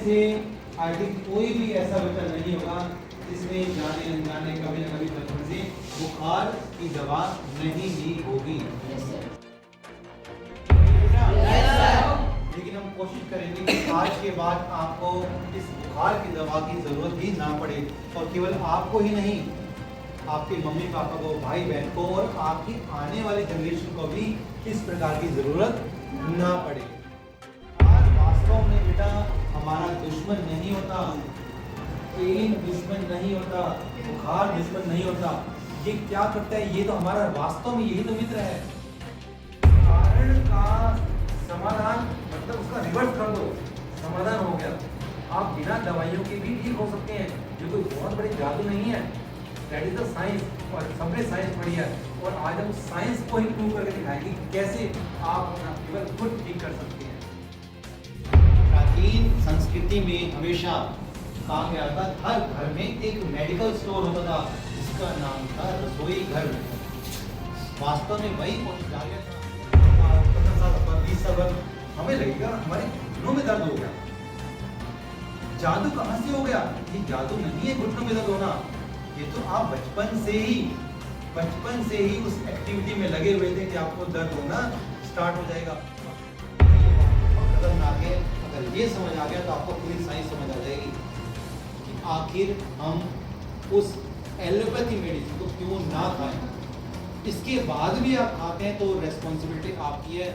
से I think कोई भी ऐसा बच्चा नहीं होगा जिसने जाने अनजाने कभी न कभी बचपन से बुखार की दवा नहीं ली होगी। लेकिन हम कोशिश करेंगे कि आज के बाद आपको इस बुखार की दवा की जरूरत ही ना पड़े, और केवल आपको ही नहीं, आपके मम्मी पापा को, भाई बहन को, और आपकी आने वाली जनरेशन को भी इस प्रकार की जरूरत ना पड़े। आज वास्तव में बेटा हमारा दुश्मन नहीं होता, पेन दुश्मन नहीं होता, बुखार दुश्मन नहीं होता। ये क्या करता है? ये तो हमारा वास्तव में यही तो मित्र है। कारण का समाधान मतलब उसका रिवर्स कर दो, समाधान हो गया। आप बिना दवाइयों के भी ठीक हो सकते हैं। ये कोई बहुत बड़ी जादू नहीं है। दैट इज द साइंस, और सबने साइंस पढ़ी है, और आज हम साइंस को ही प्रूव करके दिखाएंगे कि कैसे आप अपना केवल खुद ठीक कर सकते हैं। प्राचीन संस्कृति में हमेशा कहा गया था हर घर में एक मेडिकल स्टोर होता था, जिसका नाम था रसोई घर। वास्तव में वही पहुंच गया था। 15 साल 20 साल हमें लगेगा हमारे घुटनों में दर्द हो गया। जादू कहां से हो गया? ये जादू नहीं है घुटनों में दर्द होना। ये तो आप बचपन से ही उस एक्टिविटी में लगे हुए थे कि आपको दर्द होना स्टार्ट हो जाएगा। खतरनाक है। अगर ये समझ आ गया तो आपको पूरी साइंस समझ आ जाएगी कि आखिर हम उस एलोपैथी मेडिसिन को क्यों ना खाएं। इसके बाद भी आप खाते हैं तो रेस्पॉन्सिबिलिटी आपकी है।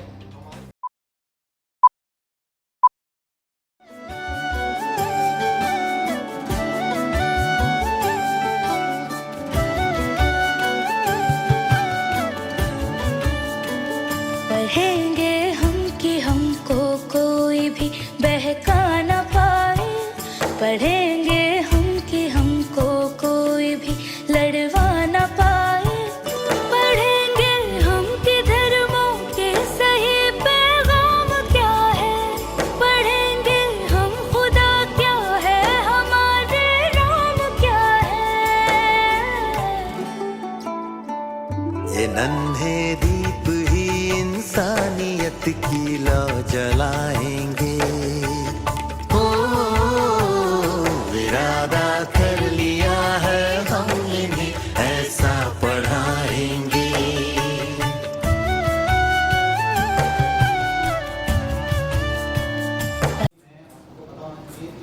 पढ़ेंगे हम कि हमको कोई भी बहका न पाए, पढ़ेंगे हम कि हमको कोई भी लड़वा न पाए, पढ़ेंगे हम कि धर्मों के सही पैगाम क्या है, पढ़ेंगे हम खुदा क्या है, हमारे राम क्या है। ये नन्हे दीप ही इंसानियत की लौ जलाएंगे। ओ इरादा कर लिया है हमने भी ऐसा पढ़ाएंगे।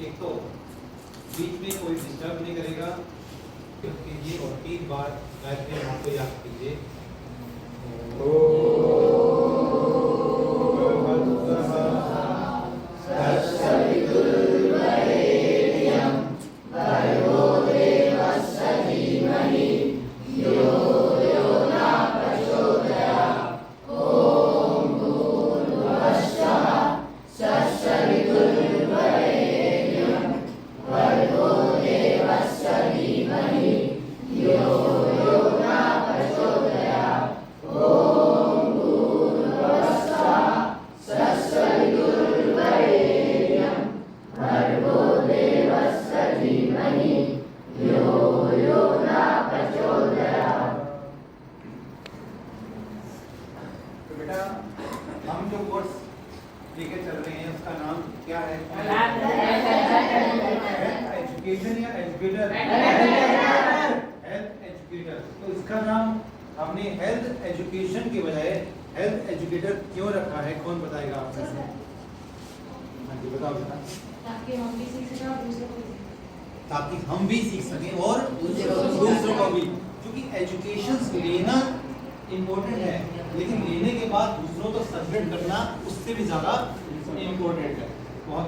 एक तो बीच में कोई डिस्टर्ब नहीं करेगा कीजिए, और 3 बार गायत्री मंत्र को याद कीजिए। तो बेटा हम जो कोर्स लेके चल रहे हैं उसका नाम क्या है? एजुकेशन या एजुकेटर? Health educator. तो इसका नाम हमने हेल्थ एजुकेशन के बजाय हेल्थ एजुकेटर क्यों रखा है? कौन बताएगा आपसे? हाँ जी बताओ बेटा। ताकि हम भी सीख सकें और दूसरों को भी। ताकि हम भी सीख सकें और दूसरों को भी, क्योंकि एजुकेशन लेना इम्पोर्टेंट है, लेकिन लेने के बाद दूसरों को सब्मिट करना उससे भी ज़्यादा इम्पोर्टेंट है। बहुत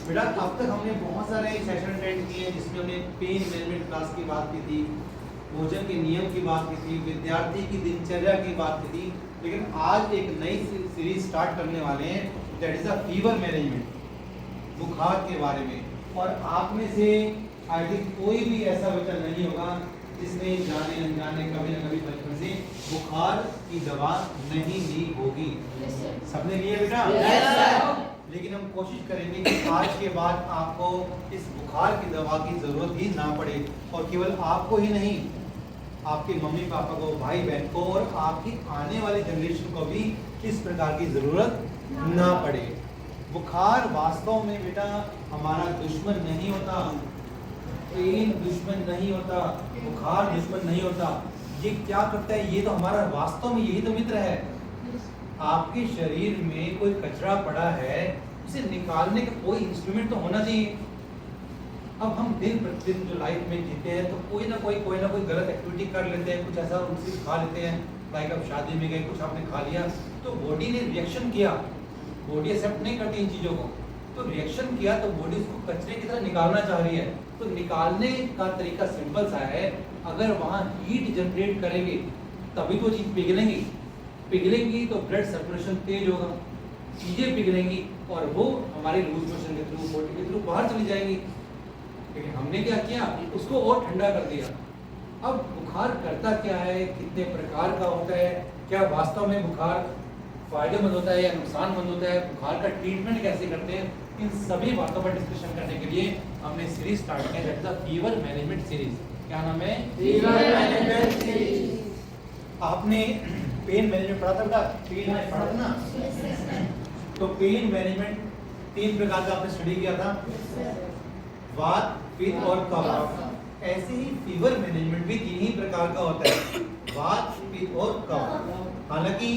बेटा अब तक हमने बहुत सारे सेशन अटेंड किए हैं जिसमें हमने पेन मैनेजमेंट क्लास की बात की थी, भोजन के नियम की बात की थी, विद्यार्थी की दिनचर्या की बात की थी, लेकिन आज एक नई सीरीज स्टार्ट करने वाले हैं, that is a fever management, बुखार के बारे में। और आप में से आई थिंक कोई भी ऐसा बच्चा नहीं होगा जिसने जाने अनजाने कभी न कभी बचपन से बुखार की दवा नहीं ली होगी। सबने लिए बेटा? लेकिन हम कोशिश करेंगे कि आज के बाद आपको इस बुखार की दवा की जरूरत ही ना पड़े, और केवल आपको ही नहीं, आपके मम्मी पापा को, भाई बहन को, और आपकी आने वाली जनरेशन को भी इस प्रकार की जरूरत ना पड़े। बुखार वास्तव में बेटा हमारा दुश्मन नहीं होता, पेन दुश्मन नहीं होता, बुखार दुश्मन नहीं होता। ये क्या करता है? ये तो हमारा वास्तव में यही तो मित्र है। आपके शरीर में कोई कचरा पड़ा है, उसे निकालने का कोई इंस्ट्रूमेंट तो होना चाहिए। अब हम दिन प्रतिदिन जो लाइफ में जीते हैं तो कोई ना कोई गलत एक्टिविटी कर लेते हैं, कुछ ऐसा उनसे खा लेते हैं। लाइक अब शादी में गए, कुछ आपने खा लिया तो बॉडी ने रिएक्शन किया, बॉडी एक्सेप्ट नहीं करती इन चीज़ों को, तो रिएक्शन किया तो बॉडी उसको कचरे की तरह निकालना चाह रही है। तो निकालने का तरीका सिंपल सा है, अगर वहाँ हीट जनरेट करेंगे तभी तो चीज़ पिघलेंगी तो ब्लड सर्कुलेशन तेज होगा, चीज़ें पिघलेंगी और वो हमारे लूज मोशन के थ्रू, बॉडी के थ्रू बाहर चली जाएंगी। लेकिन हमने क्या किया? उसको और ठंडा कर दिया। अब बुखार करता क्या है, कितने प्रकार का होता है, क्या वास्तव में बुखार फायदेमंद होता है या नुकसानमंद होता है, बुखार का ट्रीटमेंट कैसे करते हैं, इन सभी बातों पर डिस्कशन करने के लिए हमने सीरीज स्टार्ट किया, that is the fever management series. क्या नाम है? Fever management series. आपने पेन मैनेजमेंट पढ़ा था? पेन में पढ़ा था ना? तो पेन मैनेजमेंट 3 प्रकार का आपने स्टडी किया था, वात, पित्त और कफ। ऐसे ही फीवर मैनेजमेंट भी 3 ही प्रकार का होता है, वात, पित्त और कफ। हालांकि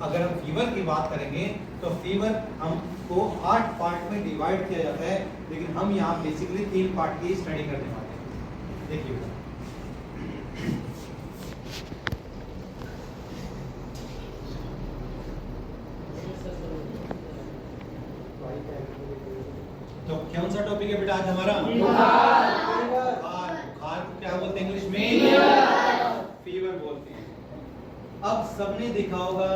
अगर हम फीवर की बात करेंगे तो फीवर हमको 8 पार्ट में डिवाइड किया जाता है, लेकिन हम यहाँ बेसिकली 3 पार्ट की स्टडी करने वाले हैं। देखिए तो कौन सा टॉपिक है बेटा आज हमारा? बुखार को क्या बोलते हैं इंग्लिश में? फीवर बोलते हैं। अब सबने देखा होगा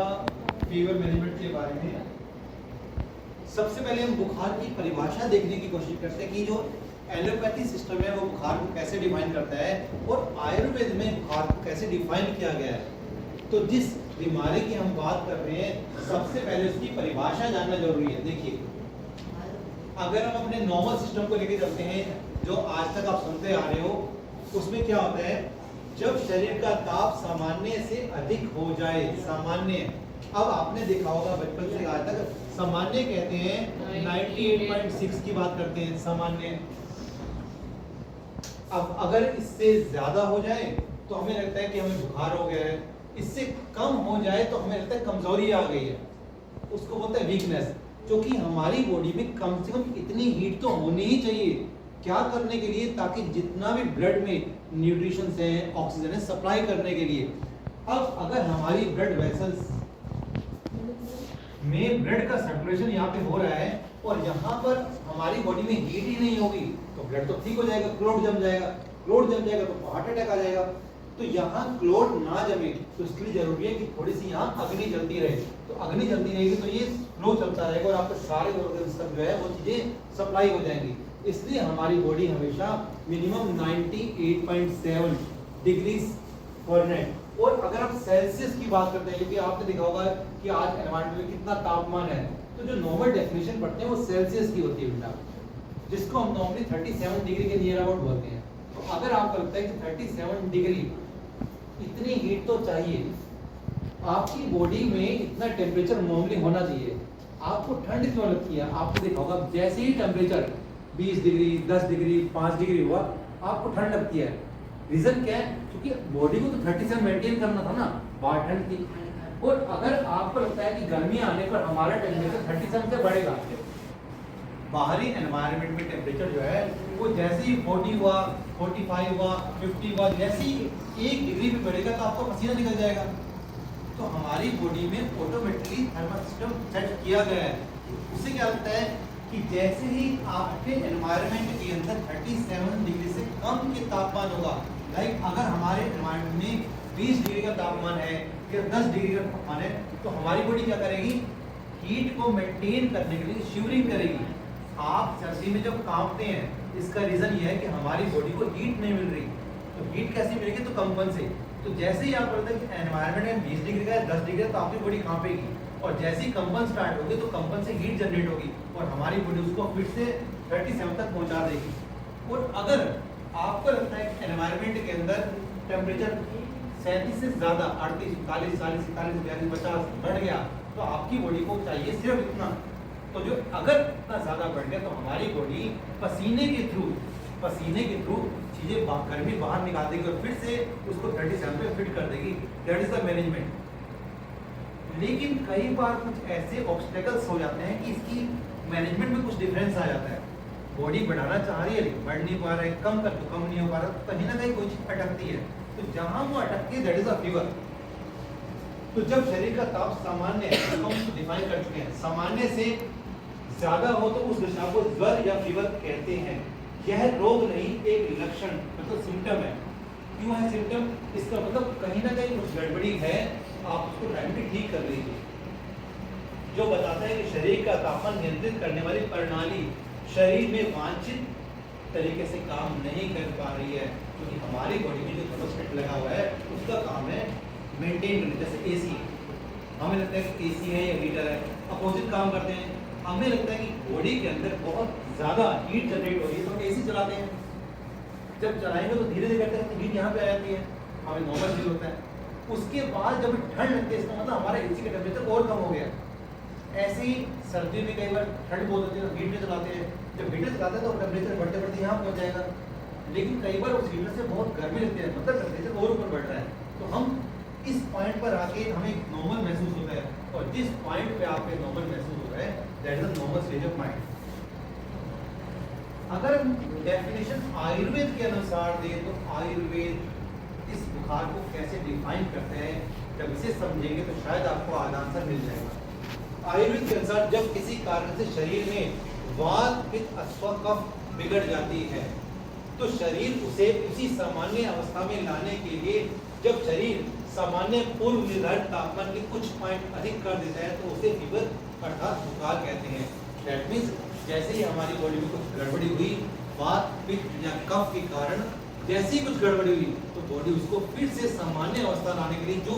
फीवर मैनेजमेंट के बारे में। सबसे पहले हम बुखार की परिभाषा देखने की कोशिश करते हैं कि जो एलोपैथी सिस्टम है वो बुखार को कैसे डिफाइन करता है और आयुर्वेद में बुखार को कैसे डिफाइन किया गया है। तो जिस बीमारी की हम बात कर रहे हैं सबसे पहले उसकी परिभाषा जानना जरूरी है। देखिए, अगर हम अपने नॉर्मल सिस्टम को लेके चलते हैं जो आज तक आप सुनते आ रहे हो, उसमें क्या होता है? जब शरीर का ताप सामान्य से अधिक हो जाए, सामान्य, अब आपने देखा होगा बचपन से आज तक सामान्य कहते हैं 98.6 की बात करते हैं सामान्य। अब अगर इससे ज्यादा हो जाए तो हमें लगता है कि हमें बुखार हो गया है, इससे कम हो जाए तो हमें लगता है कमजोरी आ गई है, उसको बोलते हैं वीकनेस। क्योंकि हमारी बॉडी में कम से कम इतनी हीट तो होनी ही चाहिए, क्या करने के लिए? ताकि जितना भी ब्लड में न्यूट्रिशन है, ऑक्सीजन है, सप्लाई करने के लिए। अब अगर हमारी ब्लड वेसल्स में ब्लड का सर्कुलेशन यहाँ पे हो रहा है और यहाँ पर हमारी बॉडी में हीट ही नहीं होगी तो ब्लड तो ठीक हो जाएगा, क्लोट जम जाएगा, क्लोट जम जाएगा तो हार्ट अटैक आ जाएगा। तो यहाँ क्लोट ना जमे तो इसके लिए जरूरी है कि थोड़ी सी यहाँ अग्नि जलती रहे। तो अग्नि जलती रहेगी तो ये फ्लो चलता रहेगा और आपके सारे ऑर्गन्स तक जो है वो चीजें सप्लाई हो जाएंगी। इसलिए हमारी बॉडी हमेशा मिनिमम 98.7 डिग्री फॉरेनहाइट, और अगर आप सेल्सियस की बात करते हैं, क्योंकि आपने देखा होगा कि आज एनवायरनमेंट में कितना तापमान है, तो जो नॉर्मल डेफिनेशन पढ़ते हैं वो सेल्सियस की होती है बेटा, जिसको हम नॉर्मली 37 डिग्री के नियर अबाउट बोलते हैं। तो अगर आपको लगता है कि 37 डिग्री इतनी हीट तो चाहिए, आपकी बॉडी में इतना टेम्परेचर नॉर्मली होना चाहिए, आपको ठंड क्यों लगती है? आपको देखा होगा जैसे ही टेम्परेचर 20 डिग्री, 10 डिग्री, 5 डिग्री हुआ आपको ठंड लगती है। रीजन क्या है? क्योंकि बॉडी को तो 37 मेंटेन करना था ना, बाहर ठंड थी। और अगर आपको लगता है कि गर्मी आने पर हमारा टेम्परेचर 37 से बढ़ेगा, बाहरी एनवायरनमेंट में टेम्परेचर जो है वो जैसे ही 40 हुआ, 45 हुआ, 50 हुआ, जैसे ही 1 डिग्री भी बढ़ेगा तो आपको पसीना निकल जाएगा। तो हमारी बॉडी में ऑटोमेटिकली थर्मल सिस्टम सेट किया गया है। उससे क्या लगता है कि जैसे ही आपके एनवायरनमेंट के अंदर 37 डिग्री से कम के तापमान होगा, लाइक अगर हमारे एनवायरनमेंट में 20 डिग्री का तापमान है या 10 डिग्री का तापमान है, तो हमारी बॉडी क्या करेगी? हीट को मेंटेन करने के लिए शिवरिंग करेगी। आप सर्दी में जब कांपते हैं, इसका रीजन ये है कि हमारी बॉडी को हीट नहीं मिल रही। तो हीट कैसे मिलेगी? तो कंपन से। तो जैसे ही आपको लगता है कि एनवायरनमेंट में 20 डिग्री का है, 10 डिग्री है, तो आपकी बॉडी कांपेगी और जैसे ही कंपन स्टार्ट होगी तो कंपन से हीट जनरेट होगी और हमारी बॉडी उसको फिर से 37 तक पहुंचा देगी। और अगर आपको लगता है कि एनवायरनमेंट के अंदर टेम्परेचर 37 से ज़्यादा 38, 40, 40, 41, 42, 50 बढ़ गया, तो आपकी बॉडी को चाहिए सिर्फ इतना तो जो अगर इतना ज़्यादा बढ़ गया तो हमारी बॉडी पसीने के थ्रू चीज़ें गर्मी बाहर निकाल देगी और फिर से उसको 37 पे फिट कर देगी। That is the management. लेकिन कई बार कुछ ऐसे ऑब्स्टेकल्स हो जाते हैं कि इसकी मैनेजमेंट में कुछ डिफरेंस आ जाता है। बॉडी बढ़ाना चाह रही है लेकिन बढ़ नहीं पा रहा है, कम कर तो कम नहीं हो पा रहा, तो कहीं ना कहीं कोई चीज़ अटकती है। तो जहाँ वो अटकती है दैट इज अ फीवर। तो जब शरीर का ताप सामान्य हम डिफाइन कर चुके हैं, सामान्य से ज़्यादा हो तो उस दशा को ज्वर या फीवर कहते हैं। यह रोग नहीं एक लक्षण मतलब सिम्टम है। क्यों है सिम्टम? इसका मतलब कहीं ना कहीं कुछ गड़बड़ी है, आप उसको टाइमली ठीक कर लीजिए। जो बताता है कि शरीर का तापमान नियंत्रित करने वाली प्रणाली शरीर में वांछित तरीके से काम नहीं कर पा रही है, क्योंकि हमारी बॉडी में जो थर्मोस्टेट लगा हुआ है उसका काम है मेंटेन करना। जैसे एसी, हमें लगता है कि एसी है या हीटर है, अपोजिट काम करते हैं। हमें लगता है कि बॉडी के अंदर बहुत ज़्यादा हीट जनरेट हो रही है तो एसी चलाते हैं। जब चलाएंगे तो धीरे धीरे करते हैं तो हीट यहाँ पे आ जाती है, हमें नॉर्मल फील होता है। उसके बाद जब ठंड लगती है इसका मतलब हमारा एसी का टेम्परेचर और कम हो गया। ऐसे ही सर्दी में कई बार ठंड बहुत होती है तो हीटर चलाते हैं। जब हीटर चलाते हैं तो टेम्परेचर बढ़ते बढ़ते यहाँ पहुँच जाएगा। लेकिन कई बार उस हीटर से बहुत गर्मी लगती है, मतलब टेम्परेचर और ऊपर बढ़ रहा है। तो हम इस पॉइंट पर आके हमें नॉर्मल महसूस होता है, और जिस पॉइंट पे आपके नॉर्मल महसूस हो रहा है that is the normal stage of mind. अगर डेफिनेशन आयुर्वेद के अनुसार दे तो आयुर्वेद इस बुखार को कैसे डिफाइन करते हैं, जब इसे समझेंगे तो शायद आपको आंसर मिल जाएगा। आयुर्वेद के अनुसार जब किसी कारण से शरीर में वात पित्त अथवा कफ बिगड़ जाती है तो शरीर उसे उसी सामान्य अवस्था में लाने के लिए जब शरीर सामान्य पूर्व निर्धारित तापमान के कुछ पॉइंट अधिक कर देता है तो उसे फीवर अर्थात बुखार कहते हैं। दैट मीन्स जैसे ही हमारी बॉडी में कुछ गड़बड़ी हुई, वात पित्त या कफ के कारण जैसे ही कुछ गड़बड़ी हुई तो बॉडी उसको फिर से सामान्य अवस्था लाने के लिए जो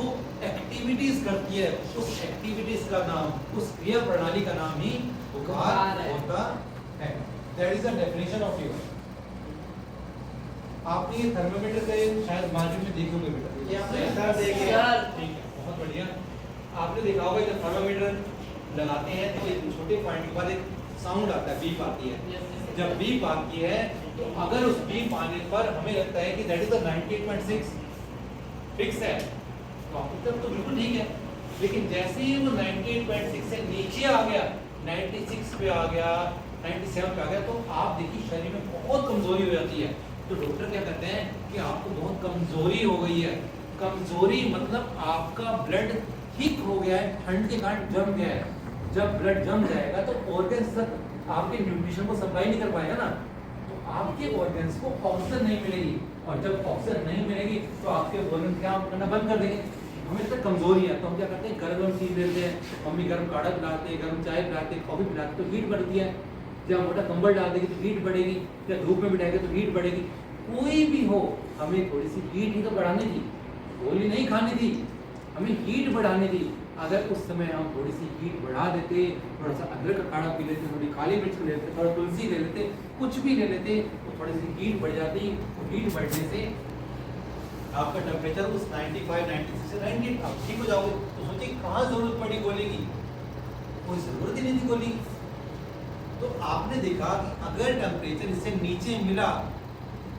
एक्टिविटीज करती है उस एक्टिविटीज का नाम, उस क्रिया प्रणाली का नाम ही बुखार होता है। That is the definition of fever. आपने ये थर्मोमीटर का शायद मार्केट में देखे होंगे बेटा, ये आपने सर देखे? ठीक है, बहुत बढ़िया। आपने देखा होगा जब थर्मोमीटर लगाते हैं तो एक छोटे पॉइंट के बाद एक साउंड आता है, बीप आती है। जब बीप आती है तो अगर उस बीप आने पर हमें लगता है कि दैट इज द 98.6 फिक्स है तो आपकी तरफ तो बिल्कुल ठीक है। लेकिन जैसे ही वो 98.6 से नीचे आ गया, 96 पे आ गया, 97 पे आ गया, तो आप देखिए शरीर में बहुत कमजोरी हो जाती है। तो डॉक्टर क्या कहते हैं कि आपको बहुत कमजोरी हो गई है। कमजोरी मतलब आपका ब्लड थिक हो गया है, ठंड के कारण जम गया है। जब ब्लड जम जाएगा तो ऑर्गन्स तक आपके न्यूट्रिशन को सप्लाई नहीं कर पाएगा ना, तो आपके ऑर्गन्स को ऑक्सीजन नहीं मिलेगी, और जब ऑक्सीजन नहीं मिलेगी तो आपके ऑर्गन क्या करना बंद कर देंगे। हमें तक कमजोरी है तो हम क्या करते हैं, गर्म चीज लेते हैं, मम्मी गर्म काढ़ा पिलाते हैं, गर्म चाय पिलाते हैं, कॉफी पिलाते तो हीट बढ़ती है। जब मोटा कंबल डाल देगी तो हीट बढ़ेगी, या धूप में बिठाएंगे तो हीट बढ़ेगी। कोई भी हो हमें थोड़ी सी हीट ही तो बढ़ानी थी, गोली नहीं खानी थी, हमें हीट बढ़ानी थी। अगर उस समय हम थोड़ी सी हीट बढ़ा देते, थोड़ा सा अदरक का काढ़ा पी लेते, थोड़ी काली मिर्च ले लेते, थोड़ा तुलसी ले लेते, कुछ भी ले लेते तो थोड़ी सी हीट बढ़ जाती। हीट बढ़ने से आपका टेम्परेचर उस 95, 96 से 98 आप ठीक हो जाओगे। तो सोचिए कहाँ जरूरत पड़ी गोली की, कोई जरूरत ही नहीं थी गोली। तो आपने देखा कि अगर टेम्परेचर इससे नीचे मिला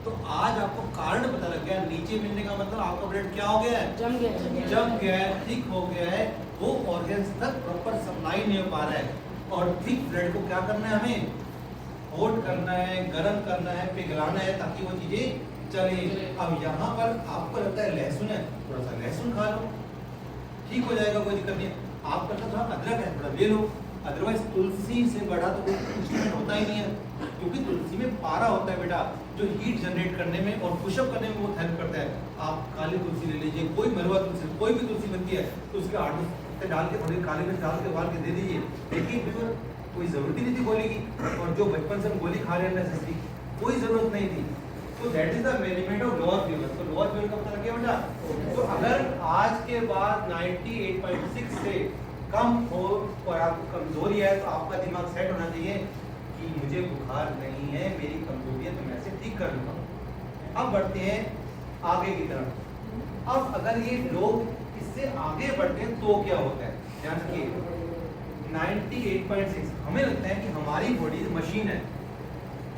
तो आज आपको कारण पता लग गया। नीचे मिलने का मतलब आपका ब्लड क्या हो गया है, जम गया है, थिक हो गया है, वो ऑर्गन्स तक प्रॉपर सप्लाई नहीं हो पा रहा है। और थिक ब्लड को क्या करना है, हमें हॉट करना है, गर्म करना है, पिघलाना है ताकि वो चीजें चले। अब यहाँ पर आपको लगता है लहसुन है, थोड़ा सा लहसुन खा लो, ठीक हो जाएगा, कोई दिक्कत नहीं। आपका थोड़ा अदरक है, थोड़ा ले लो। अदरवाइज तुलसी से बढ़ा तो कोई इंस्ट्रूमेंट होता ही नहीं है, क्योंकि तुलसी में पारा होता है बेटा, जो हीट जनरेट करने में और पुशअप करने में बहुत हेल्प करता है। आप काली तुलसी ले लीजिए, कोई मरवा तुलसी, कोई भी तुलसी बनती है तो उसके आटे डाल के थोड़ी काली मिर्च डाल के उबाल के दे दीजिए। देखिए कोई ज़रूरत ही नहीं थी गोली की, और जो बचपन से हम गोली खा रहे हैं जिसकी कोई ज़रूरत नहीं थी। तो that is the management of lower fever. तो लोअर फीवर का पता लग गया बेटा। तो अगर आज के बाद 98.6 से कम हो और आपको कमजोरी है तो आपका दिमाग सेट होना चाहिए कि मुझे बुखार नहीं है, मेरी कमजोरी है, तो मैं इसे ठीक कर लूँगा। अब बढ़ते हैं आगे की तरफ। अब अगर ये लोग इससे आगे बढ़ते हैं तो क्या होता है, ध्यान रखिए। 98.6 हमें लगता है कि हमारी बॉडी मशीन है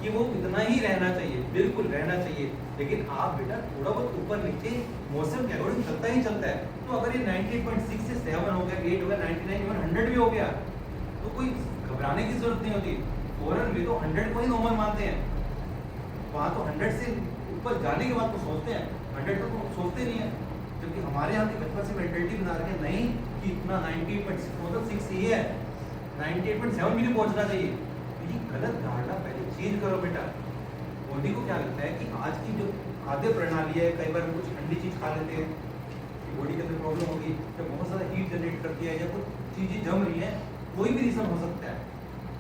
कि वो इतना ही रहना चाहिए, बिल्कुल रहना चाहिए, लेकिन आप बेटा थोड़ा बहुत ऊपर नीचे मौसम के अकॉर्डिंग चलता ही चलता है। तो अगर ये 98.6 से 7 हो गया, 8 हो गया, 99 इवन 100 भी हो गया तो कोई घबराने की जरूरत नहीं होती। फौरन भी तो 100 को ही नॉर्मल मानते हैं, वहाँ तो 100 से ऊपर जाने के बाद तो सोचते हैं, 100 तो सोचते नहीं है। जबकि हमारे यहाँ की बचपन से मेंटेलिटी बना रखे नहीं कि इतना 98.6 मतलब 6 ये है, 98.7 भी नहीं पहुँचना चाहिए। तो ये गलत धारणा पहले चेंज करो बेटा। बॉडी को क्या लगता है कि आज की जो खाद्य प्रणाली है, कई बार कुछ ठंडी चीज खा लेते हैं कि बॉडी के अंदर प्रॉब्लम होगी, या बहुत ज़्यादा हीट जनरेट करती है, या कुछ चीज़ें जम रही हैं, कोई भी रीज़न हो सकता है।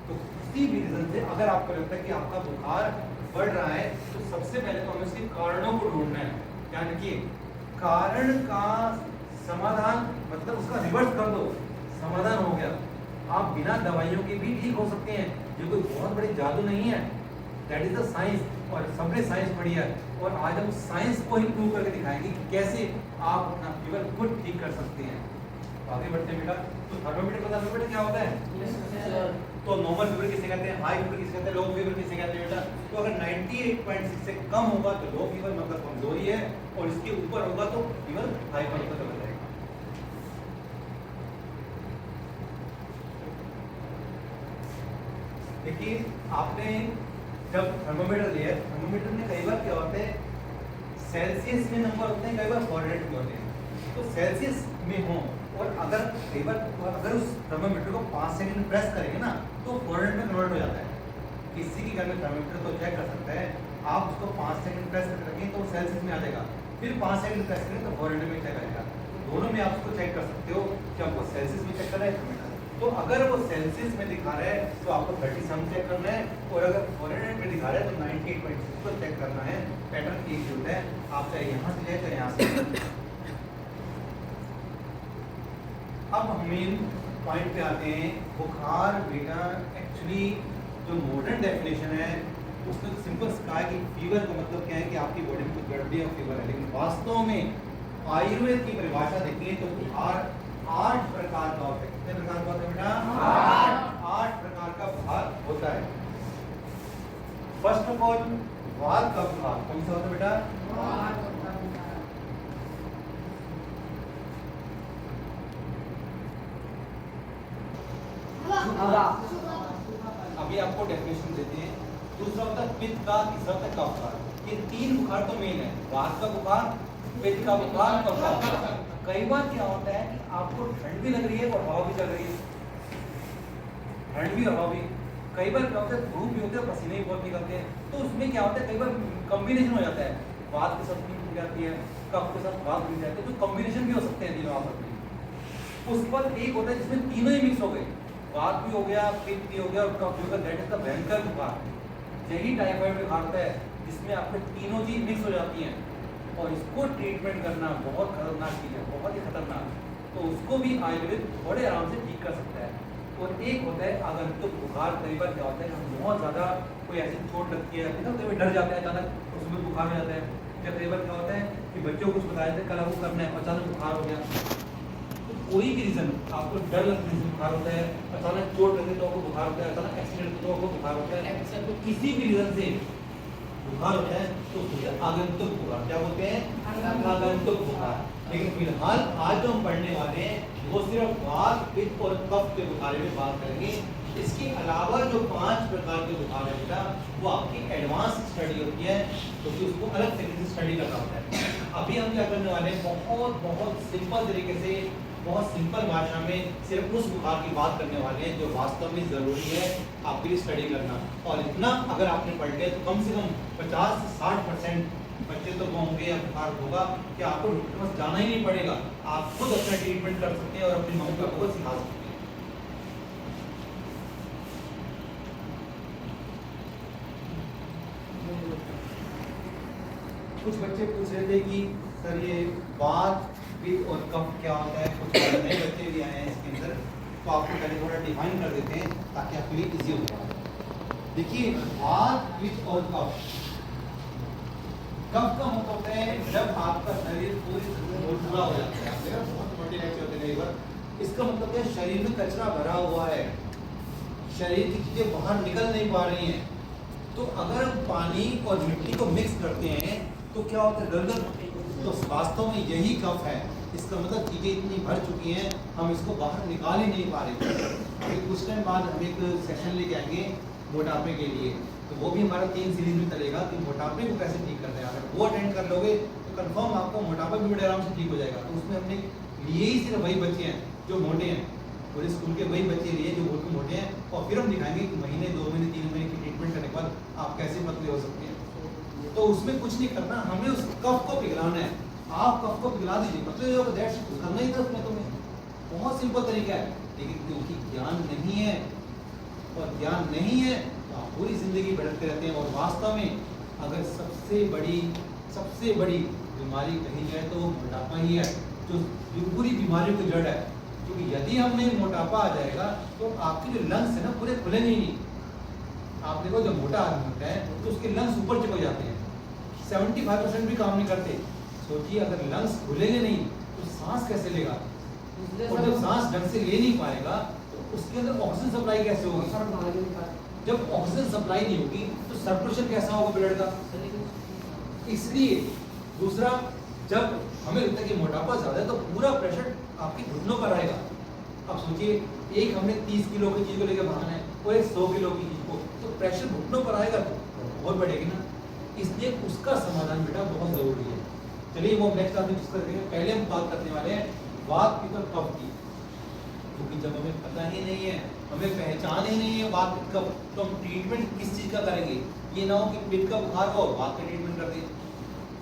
तो किसी भी रीज़न से अगर आपको लगता है कि आपका बुखार बढ़ रहा है तो सबसे पहले तो हमें उसके कारणों को ढूंढना है। यानी कि कारण का समाधान मतलब उसका रिवर्स कर दो, समाधान हो गया। आप बिना दवाइयों के भी ठीक हो सकते हैं, ये कोई बहुत बड़ी जादू नहीं है। दैट इज द साइंस, और सबने साइंस पढ़ी है और आज हम साइंस को ही प्रूव करके दिखाएंगे कि कैसे आप अपना फीवर खुद ठीक कर सकते हैं। तो आगे बढ़ते हैं बेटा। तो थर्मोमीटर पता है बेटा क्या होता है? तो नॉर्मल फीवर किसे कहते हैं, हाई फीवर किसे कहते हैं, लो फीवर किसे कहते हैं बेटा? तो अगर 98.6 से कम होगा तो लो फीवर मतलब कमजोरी है, और इसके ऊपर होगा तो फीवर हाई फीवर मतलब हो जाएगा। देखिए आपने जब थर्मोमीटर लिया, थर्मोमीटर में कई बार क्या होता है सेल्सियस में नंबर होते हैं, कई बार फॉरेनहाइट में होते हैं। तो सेल्सियस में हो और अगर कई बार अगर उस थर्मोमीटर को 5 सेकंड प्रेस करेंगे ना तो फॉरेनहाइट में कन्वर्ट हो जाता है। किसी के घर में थर्मोमीटर तो चेक कर सकता है, आप उसको 5 सेकंड प्रेस करके रखें तो सेल्सियस में आ जाएगा, फिर 5 सेकंड प्रेस करें तो फॉरेनहाइट में चेक आएगा। दोनों में आप उसको चेक कर सकते हो कि आपको सेल्सियस में चेक करना है थर्मोमीटर। तो अगर वो सेल्सियस में दिखा रहा है तो आपको 37 चेक करना है, और अगर फॉरेनहाइट में दिखा रहा है तो 98.6 को चेक करना है। पैटर्न एक ही होता है, आप चाहे यहाँ से जाए चाहे यहाँ से। अब हम मेन पॉइंट पे आते हैं। बुखार बेटा एक्चुअली जो मॉडर्न डेफिनेशन है उसमें सिंपल सा है कि फीवर का मतलब क्या है कि आपकी बॉडी में कुछ गड़बड़ी और फीवर है, लेकिन वास्तव में आयुर्वेद की परिभाषा देखिए तो बुखार 8 प्रकार का होता है। कितने प्रकार का होता है बेटा? 8 प्रकार का बुखार होता है। फर्स्ट ऑफ ऑल वात का बुखार कौन सा होता है बेटा? अभी आपको डेफिनेशन देते हैं। दूसरा होता है पित्त का, तीसरा होता है कफ का। ये 3 बुखार तो मेन है, वात का बुखार, पित्त का बुखार, कफ का बुखार। कई बार क्या होता है कि आपको ठंड भी लग रही है और हवा भी चल रही है, ठंड भी हवा भी। कई बार क्या होता है धूप भी होते हैं, पसीने भी बहुत निकलते हैं, तो उसमें क्या होता है कई बार कॉम्बिनेशन हो जाता है, वात के साथ पीठ हो जाती है, कफ के साथ वात मिल जाती है, तो कॉम्बिनेशन भी हो सकते हैं तीनों आपस में। उसके बाद एक होता है जिसमें तीनों ही मिक्स हो गए, वात भी हो गया, पित्त भी हो गया और कफ भी हो गया, दैट इज द भयंकर बुखार। यही टाइफाइड बुखार होता है जिसमें आपको तीनों चीज मिक्स हो जाती हैं, और इसको ट्रीटमेंट करना बहुत खतरनाक चीज है, बहुत ही खतरनाक। तो उसको भी आयुर्वेद थोड़े आराम से ठीक कर सकता है। और एक होता है आगंतुक बुखार। कई बार क्या होता है हम बहुत ज़्यादा कोई ऐसी चोट लगती है ना, कई डर जाते हैं अचानक, उसमें बुखार हो जाता है। या कई बार क्या होता है कि बच्चों को कुछ बताया था कल आपको करना है, अचानक बुखार हो गया। तो कोई भी रीज़न आपको डर लगने से बुखार होता है, अचानक चोट लगे तो आपको बुखार होता है, अचानक एक्सीडेंट तो आपको बुखार होता है, तो किसी भी रीज़न से बुखार होता है तो उसको आगंतुक बुखार क्या बोलते हैं? आगंतुक बुखार। लेकिन फिलहाल आज जो हम पढ़ने वाले हैं वो सिर्फ वात, पित्त और कफ के बारे में बात करेंगे। इसके अलावा जो 5 प्रकार के बुखार है बेटा वो आपकी एडवांस स्टडी होती है, क्योंकि तो उसको अलग तरीके से स्टडी करना होता है। अभी हम क्या करने वाले हैं, बहुत सिंपल तरीके से, बहुत सिंपल भाषा में सिर्फ उस बुखार की बात करने वाले हैं जो वास्तव में ज़रूरी है आपके लिए स्टडी करना। और इतना अगर आपने पढ़ लिया तो कम से कम 50 से 60% बच्चे तो होंगे या बुखार होगा कि आपको डॉक्टर के पास जाना ही नहीं पड़ेगा, आप खुद अपना ट्रीटमेंट कर सकते हैं और अपनी मम्मी पापा को सिखा सकते हैं। कुछ बच्चे पूछ रहे थे कि सर ये वात, पित्त और कफ क्या होता है, कुछ नए बच्चे भी आए हैं इसके अंदर, तो आपको पहले थोड़ा डिफाइन कर देते हैं ताकि आपके लिए इजी हो जाए। देखिए वात, पित्त और कफ, कफ का मतलब होता है जब आपका शरीर पूरा हो जाता है, बहुत मोटे होते हैं, इसका मतलब है शरीर में कचरा भरा हुआ है, शरीर की चीजें बाहर निकल नहीं पा रही हैं। तो अगर हम पानी और मिट्टी को मिक्स करते हैं तो क्या होता है, दलदल। तो वास्तव में यही कफ है। इसका मतलब चीजें इतनी भर चुकी हैं, हम इसको बाहर निकाल ही नहीं पा रहे। अभी कुछ टाइम बाद हम एक सेशन लेके आएंगे मोटापे के लिए, तो वो भी हमारा 3 सीरीज में चलेगा कि मोटापे को कैसे ठीक करते हैं। अगर वो अटेंड कर लोगे तो कंफर्म आपको मोटापा भी बड़े आराम से ठीक हो जाएगा। तो उसमें हमने लिए ही सिर्फ वही बच्चे हैं जो मोटे हैं, पूरे स्कूल के वही बच्चे लिए जो बिल्कुल मोटे हैं, और फिर हम दिखाएंगे कि महीने 2 महीने 3 महीने की ट्रीटमेंट करने के बाद आप कैसे पतले हो सकते हैं। तो उसमें कुछ नहीं करना, हमें उस कफ को पिघलाना है। आप कफ को पिघला दीजिए, पतले हो दैट्स कुछ करना ही था उसमें। तुम्हें बहुत सिंपल तरीका है, लेकिन क्योंकि ज्ञान नहीं है और ज्ञान नहीं है तो आप पूरी जिंदगी भटकते रहते हैं। और वास्तव में अगर सबसे बड़ी बीमारी कही जाए तो वो मोटापा ही है, जो पूरी बीमारियों की जड़ है। क्योंकि यदि हमें मोटापा आ जाएगा तो आपके जो लंग्स है ना पूरे खुलेंगे ही नहीं। आप देखो जब मोटा आदमी होता है तो उसके लंग्स ऊपर चिपक जाते हैं, 75% भी काम नहीं करते। सोचिए अगर लंग्स खुलेंगे नहीं तो सांस कैसे लेगा, और जब सांस ढंग से ले नहीं पाएगा तो उसके अंदर ऑक्सीजन सप्लाई कैसे होगी। जब ऑक्सीजन सप्लाई नहीं होगी तो सर्कुलेशन कैसा होगा ब्लड का। इसलिए दूसरा, जब हमें लगता है कि मोटापा ज्यादा है तो पूरा प्रेशर आपके घुटनों पर आएगा। अब सोचिए एक हमने 30 किलो की चीज को लेकर भागना है और एक 100 किलो की चीज को, तो प्रेशर घुटनों पर आएगा तो बहुत बढ़ेगी ना। इसलिए उसका समाधान बेटा बहुत जरूरी है। चलिए वो नेक्स्ट आदमी डिस्कस करेंगे। पहले हम बात करने वाले हैं वात पित्त और कफ की, क्योंकि जब हमें पता ही नहीं है, हमें पहचान ही नहीं है वात पित्त कफ, तो हम ट्रीटमेंट किस चीज का करेंगे। ये ना हो कि पित्त का बुखार हो वात का ट्रीटमेंट कर दें,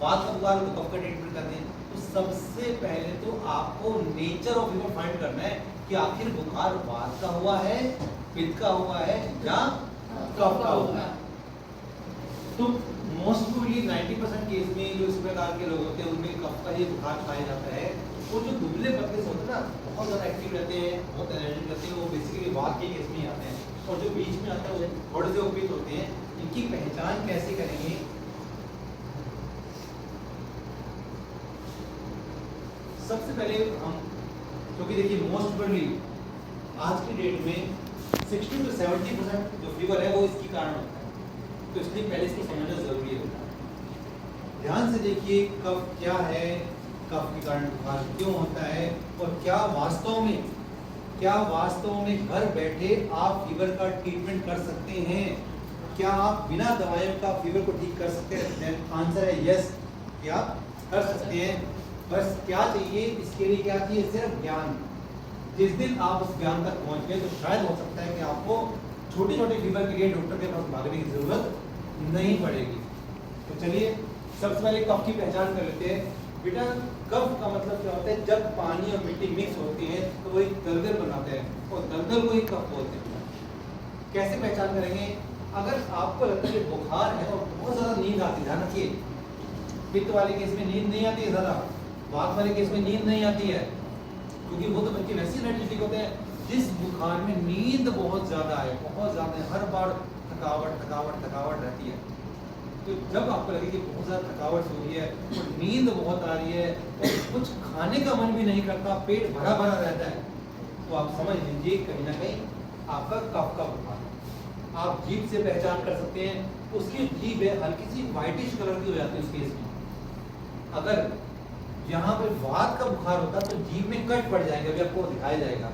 वात का बुखार हो तो कफ का ट्रीटमेंट कर दें। तो सबसे पहले तो आपको नेचर ऑफ फीवर फाइंड करना है कि आखिर बुखार वात का हुआ है, पित्त का हुआ है या कफ का हुआ है। तो मोस्ट प्रोबेबली 90% केस में जो इस प्रकार के लोग होते हैं उनमें कफ का ही बुखार पाया जाता है। वो जो दुबले पतले से होते हैं ना, बहुत ज़्यादा एक्टिव रहते हैं, बहुत एनर्जी रहते हैं, वो बेसिकली वात के केस में ही आते हैं। और जो बीच में आते हैं वो थोड़े से उपयुक्त होते हैं। इनकी पहचान कैसे करेंगे। सबसे पहले हम, क्योंकि देखिए मोस्ट प्रोबेबली आज की डेट में 60 to 70% जो फीवर है वो इसकी कारण होता है, तो इसलिए पहले इसको समझना जरूरी है। ध्यान से देखिए कफ क्या है, कफ के कारण बुखार क्यों होता है, और क्या वास्तव में घर बैठे आप फीवर का ट्रीटमेंट कर सकते हैं। क्या आप बिना दवाइयों का फीवर को ठीक कर सकते हैं। आंसर है यस, क्या आप कर सकते हैं। बस क्या चाहिए इसके लिए, क्या चाहिए, सिर्फ ज्ञान। जिस दिन आप उस ज्ञान तक पहुंच गए तो शायद हो सकता है कि आपको छोटे छोटे फीवर के लिए डॉक्टर के पास भागने की जरूरत नहीं पड़ेगी। तो चलिए सबसे पहले कफ की पहचान कर लेते हैं। बेटा कफ का मतलब क्या होता है, जब पानी और मिट्टी मिक्स होती है तो वो एक दलदल बनाते हैं और दलदल को ही कफ बोलते हैं। कैसे पहचान करेंगे। अगर आपको लगता है कि बुखार है और बहुत ज़्यादा नींद आती है, ध्यान रखिए पित्त वाले केस में नींद नहीं आती है ज़्यादा, वात वाले केस में नींद नहीं आती है, क्योंकि वो तो बच्चे वैसे एनर्जेटिक होते हैं। जिस बुखार में नींद बहुत ज़्यादा है, बहुत ज़्यादा है, हर बार थकावट रहती है, तो जब आपको लगे कि बहुत ज़्यादा थकावट हो रही है और नींद बहुत आ रही है और कुछ खाने का मन भी नहीं करता, पेट भरा रहता है, तो आप समझ लीजिए कहीं ना कहीं आपका कफ का बुखार है। आप जीभ से पहचान कर सकते हैं, उसकी जीभ है हल्की सी व्हाइटिश कलर की हो जाती है उस केस में। अगर यहाँ पे वात का बुखार होता तो जीभ में कट पड़ जाएंगे, अभी आपको दिखाया जाएगा।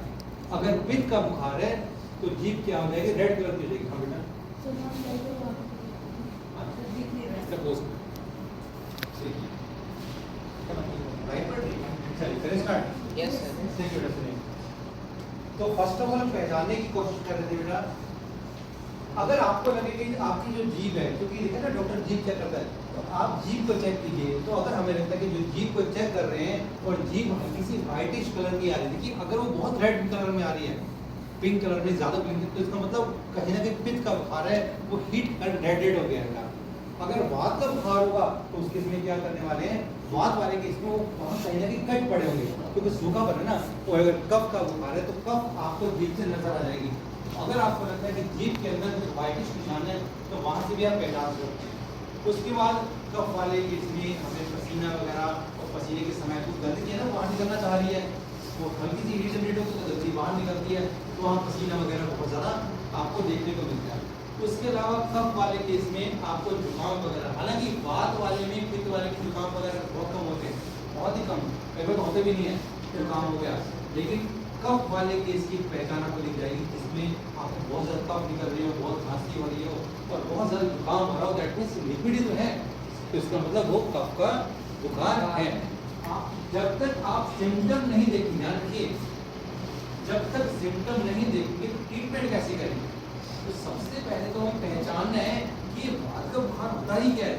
अगर पित्त का बुखार है तो जीभ क्या हो जाएगी, रेड कलर की हो जाएगी। हाँ बेटा तो फर्स्ट ऑफ ऑल हम पहचानने की कोशिश कर रहे थे बेटा। अगर आपको लगे कि आपकी जो जीभ है, क्योंकि देखिए ना डॉक्टर जीभ चेक करता है, तो आप जीभ को चेक कीजिए। तो अगर हमें लगता है कि जो जीभ को चेक कर रहे हैं और जीभ हल्की सी व्हाइटिश कलर की आ रही है, देखिए अगर वो बहुत रेड कलर में आ रही है, पिंक कलर में ज़्यादा पिंक, तो इसका मतलब कहीं ना कहीं पित्त का बुखार है, वो हीट कर रेड हो गया है। अगर वात का बुखार होगा तो उस केस में क्या करने वाले हैं, वात वाले केस में वहाँ कहीं ना कहीं कट पड़े होंगे, क्योंकि सूखा बना ना। और अगर कफ का बुखार है तो कफ आपको जीभ से नजर आ जाएगी। अगर आपको लगता है कि जीभ के अंदर कुछ व्हाइटिश निशान है तो वहाँ से भी आप पहचान सकते हैं। उसके बाद कफ वाले केस में हमें पसीना वगैरह और पसीने के समय कुछ गंदगी है ना वहाँ निकलना चाह रही है, वो हल्की सी रीजनरेट होती है तो जल्दी बाहर निकलती है, तो वहाँ पसीना वगैरह बहुत ज़्यादा आपको देखने को मिलता है। उसके अलावा कफ वाले केस में आपको जुकाम वगैरह, हालांकि वात वाले में, पित्त वाले में जुकाम वगैरह बहुत कम होते हैं, बहुत ही कम, कई बार होते भी नहीं है जुकाम हो गया। लेकिन कफ वाले केस की पहचान आपको दिख जाएगी, जिसमें आपको बहुत ज़्यादा कफ निकल रही हो, बहुत खांसी हो रही हो और बहुत ज़्यादा जुकाम हो रहा हो, दैट मीन्स लिक्विड ही तो है, तो इसका मतलब वो कफ का बुखार है। जब तक आप सिम्टम नहीं देखेंगे, ध्यान रखिए, जब तक सिम्टम नहीं देखेंगे तो ट्रीटमेंट कैसे करेंगे? तो सबसे पहले तो हमें पहचानना है कि वात का बुखार होता ही क्या है,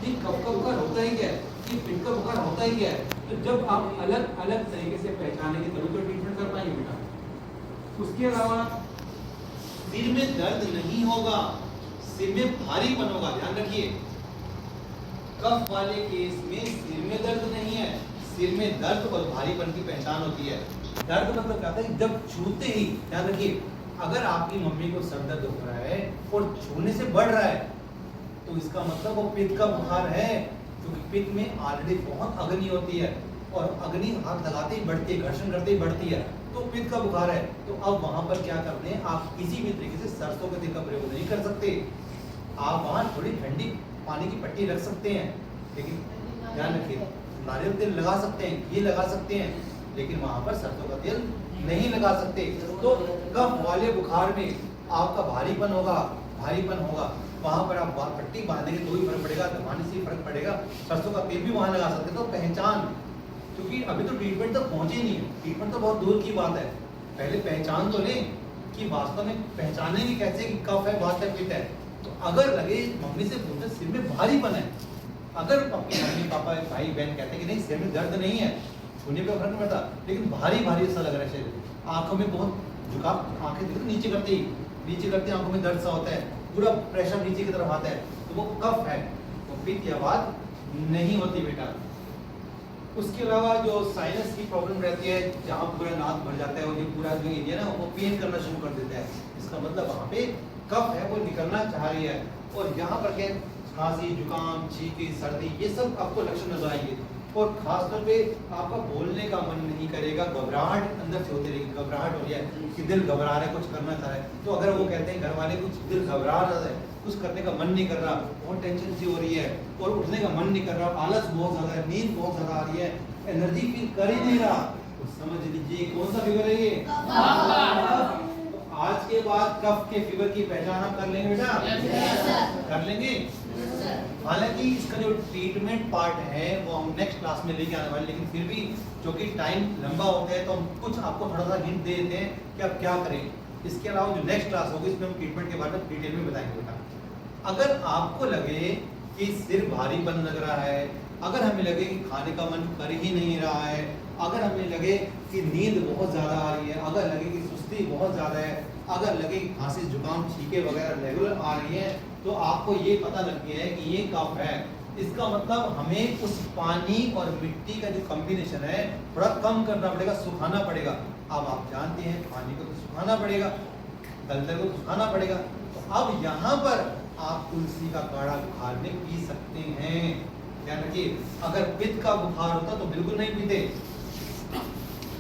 ये कफ का बुखार होता ही क्या है, ये पित्त का बुखार होता ही क्या है। तो जब आप अलग अलग तरीके से पहचानेंगे तभी तो ट्रीटमेंट कर पाएंगे बेटा। उसके अलावा सिर में दर्द नहीं होगा, सिर में भारीपन होगा, ध्यान रखिए। कफ वाले केस में सिर में दर्द नहीं है, सिर में दर्द और भारीपन की पहचान होती है। दर्द मतलब क्या होता है, जब छूते ही, ध्यान रखिए, अगर आपकी मम्मी को सर दर्द हो रहा है और छूने से बढ़ रहा है तो इसका मतलब वो पित्त का बुखार है, क्योंकि पित्त में ऑलरेडी बहुत अग्नि होती है और अग्नि हाथ लगाते ही बढ़ती है, घर्षण करते ही बढ़ती है, तो पित्त का बुखार है। तो अब वहां पर क्या करते हैं, आप किसी भी तरीके से सरसों के तेल का प्रयोग नहीं कर सकते, आप वहां थोड़ी ठंडी पानी की पट्टी रख सकते हैं, लेकिन ध्यान रखिए नारियल तेल लगा सकते हैं, घी लगा सकते हैं, लेकिन वहां पर सरसों का तेल नहीं लगा सकते। तो कफ वाले बुखार में आपका भारीपन होगा, वहां पर आप पट्टी बांधेंगे तो ही फर्क पड़ेगा, दबाने से ही फर्क पड़ेगा, सरसों का तेल भी वहां लगा सकते हैं। तो पहचान, क्योंकि अभी तो ट्रीटमेंट तक पहुंचे नहीं है, ट्रीटमेंट तो बहुत दूर की बात है, पहले पहचान तो लें कि वास्तव में पहचानेंगे कैसे कि कफ है, वात है, पित्त है। तो अगर लगे, मम्मी से पूछे सिर में भारीपन है, अगर आपके मम्मी पापा भाई बहन कहते हैं कि नहीं सिर में दर्द नहीं है, छूने पे फर्क नहीं पड़ता, लेकिन भारी भारी सा लग रहा है शरीर, आंखों में बहुत झुकाव, आंखें देखो नीचे करते आंखों में दर्द सा होता है, पूरा प्रेशर नीचे की तरफ आता है, तो वो कफ है, तो पित्त या वात नहीं होती बेटा। उसके अलावा जो साइनस की प्रॉब्लम रहती है, जहाँ पूरा नाक भर जाता है और ये पूरा जो एरिया ना वो पेन करना शुरू कर देता है, इसका मतलब वहाँ पे कफ है वो निकलना चाह रही है। और यहाँ पर क्या, खांसी, जुकाम, छींके, सर्दी, ये सब आपको लक्षण नजर आएंगे और खासतौर पे आपका बोलने का मन नहीं करेगा, घबराहट अंदर से होती रहेगी, घबराहट हो रही है कि दिल घबरा रहा है, कुछ करना चाह रहा है, तो अगर वो कहते हैं घर वाले कुछ दिल घबरा रहा है, कुछ करने का मन नहीं कर रहा, बहुत टेंशन सी हो रही है और उठने का मन नहीं कर रहा, आलस बहुत ज्यादा है, नींद बहुत ज्यादा आ रही है, एनर्जी फील कर ही नहीं रहा, तो समझ लीजिए कौन सा फीवर है ये। तो आज के बाद कफ के फीवर की पहचान आप कर लेंगे बेटा, कर लेंगे। हालांकि इसका जो ट्रीटमेंट पार्ट है वो हम नेक्स्ट क्लास में लेके आने वाले, लेकिन फिर भी जो कि टाइम लंबा हो गया है तो हम कुछ आपको थोड़ा सा हिंट दे देते हैं कि आप क्या करें। इसके अलावा जो नेक्स्ट क्लास होगी इसमें हम ट्रीटमेंट के बारे में डिटेल में बताएंगे बेटा। अगर आपको लगे कि सिर भारीपन लग रहा है, अगर हमें लगे कि खाने का मन कर ही नहीं रहा है, अगर हमें लगे कि नींद बहुत ज़्यादा आ रही है, अगर लगे कि सुस्ती बहुत ज़्यादा है, अगर लगे कि खांसी, जुकाम, छींके वगैरह रेगुलर आ रही है, तो आपको ये पता लग गया है कि ये कफ है। इसका मतलब हमें उस पानी और मिट्टी का जो कॉम्बिनेशन है थोड़ा कम करना पड़ेगा, सुखाना पड़ेगा। अब आप जानते हैं पानी को तो सुखाना पड़ेगा, दलदल को सुखाना पड़ेगा, तो अब यहाँ पर आप तुलसी का काढ़ा बुखार में पी सकते हैं। ध्यान रखिए, अगर पित्त का बुखार होता तो बिल्कुल नहीं पीते,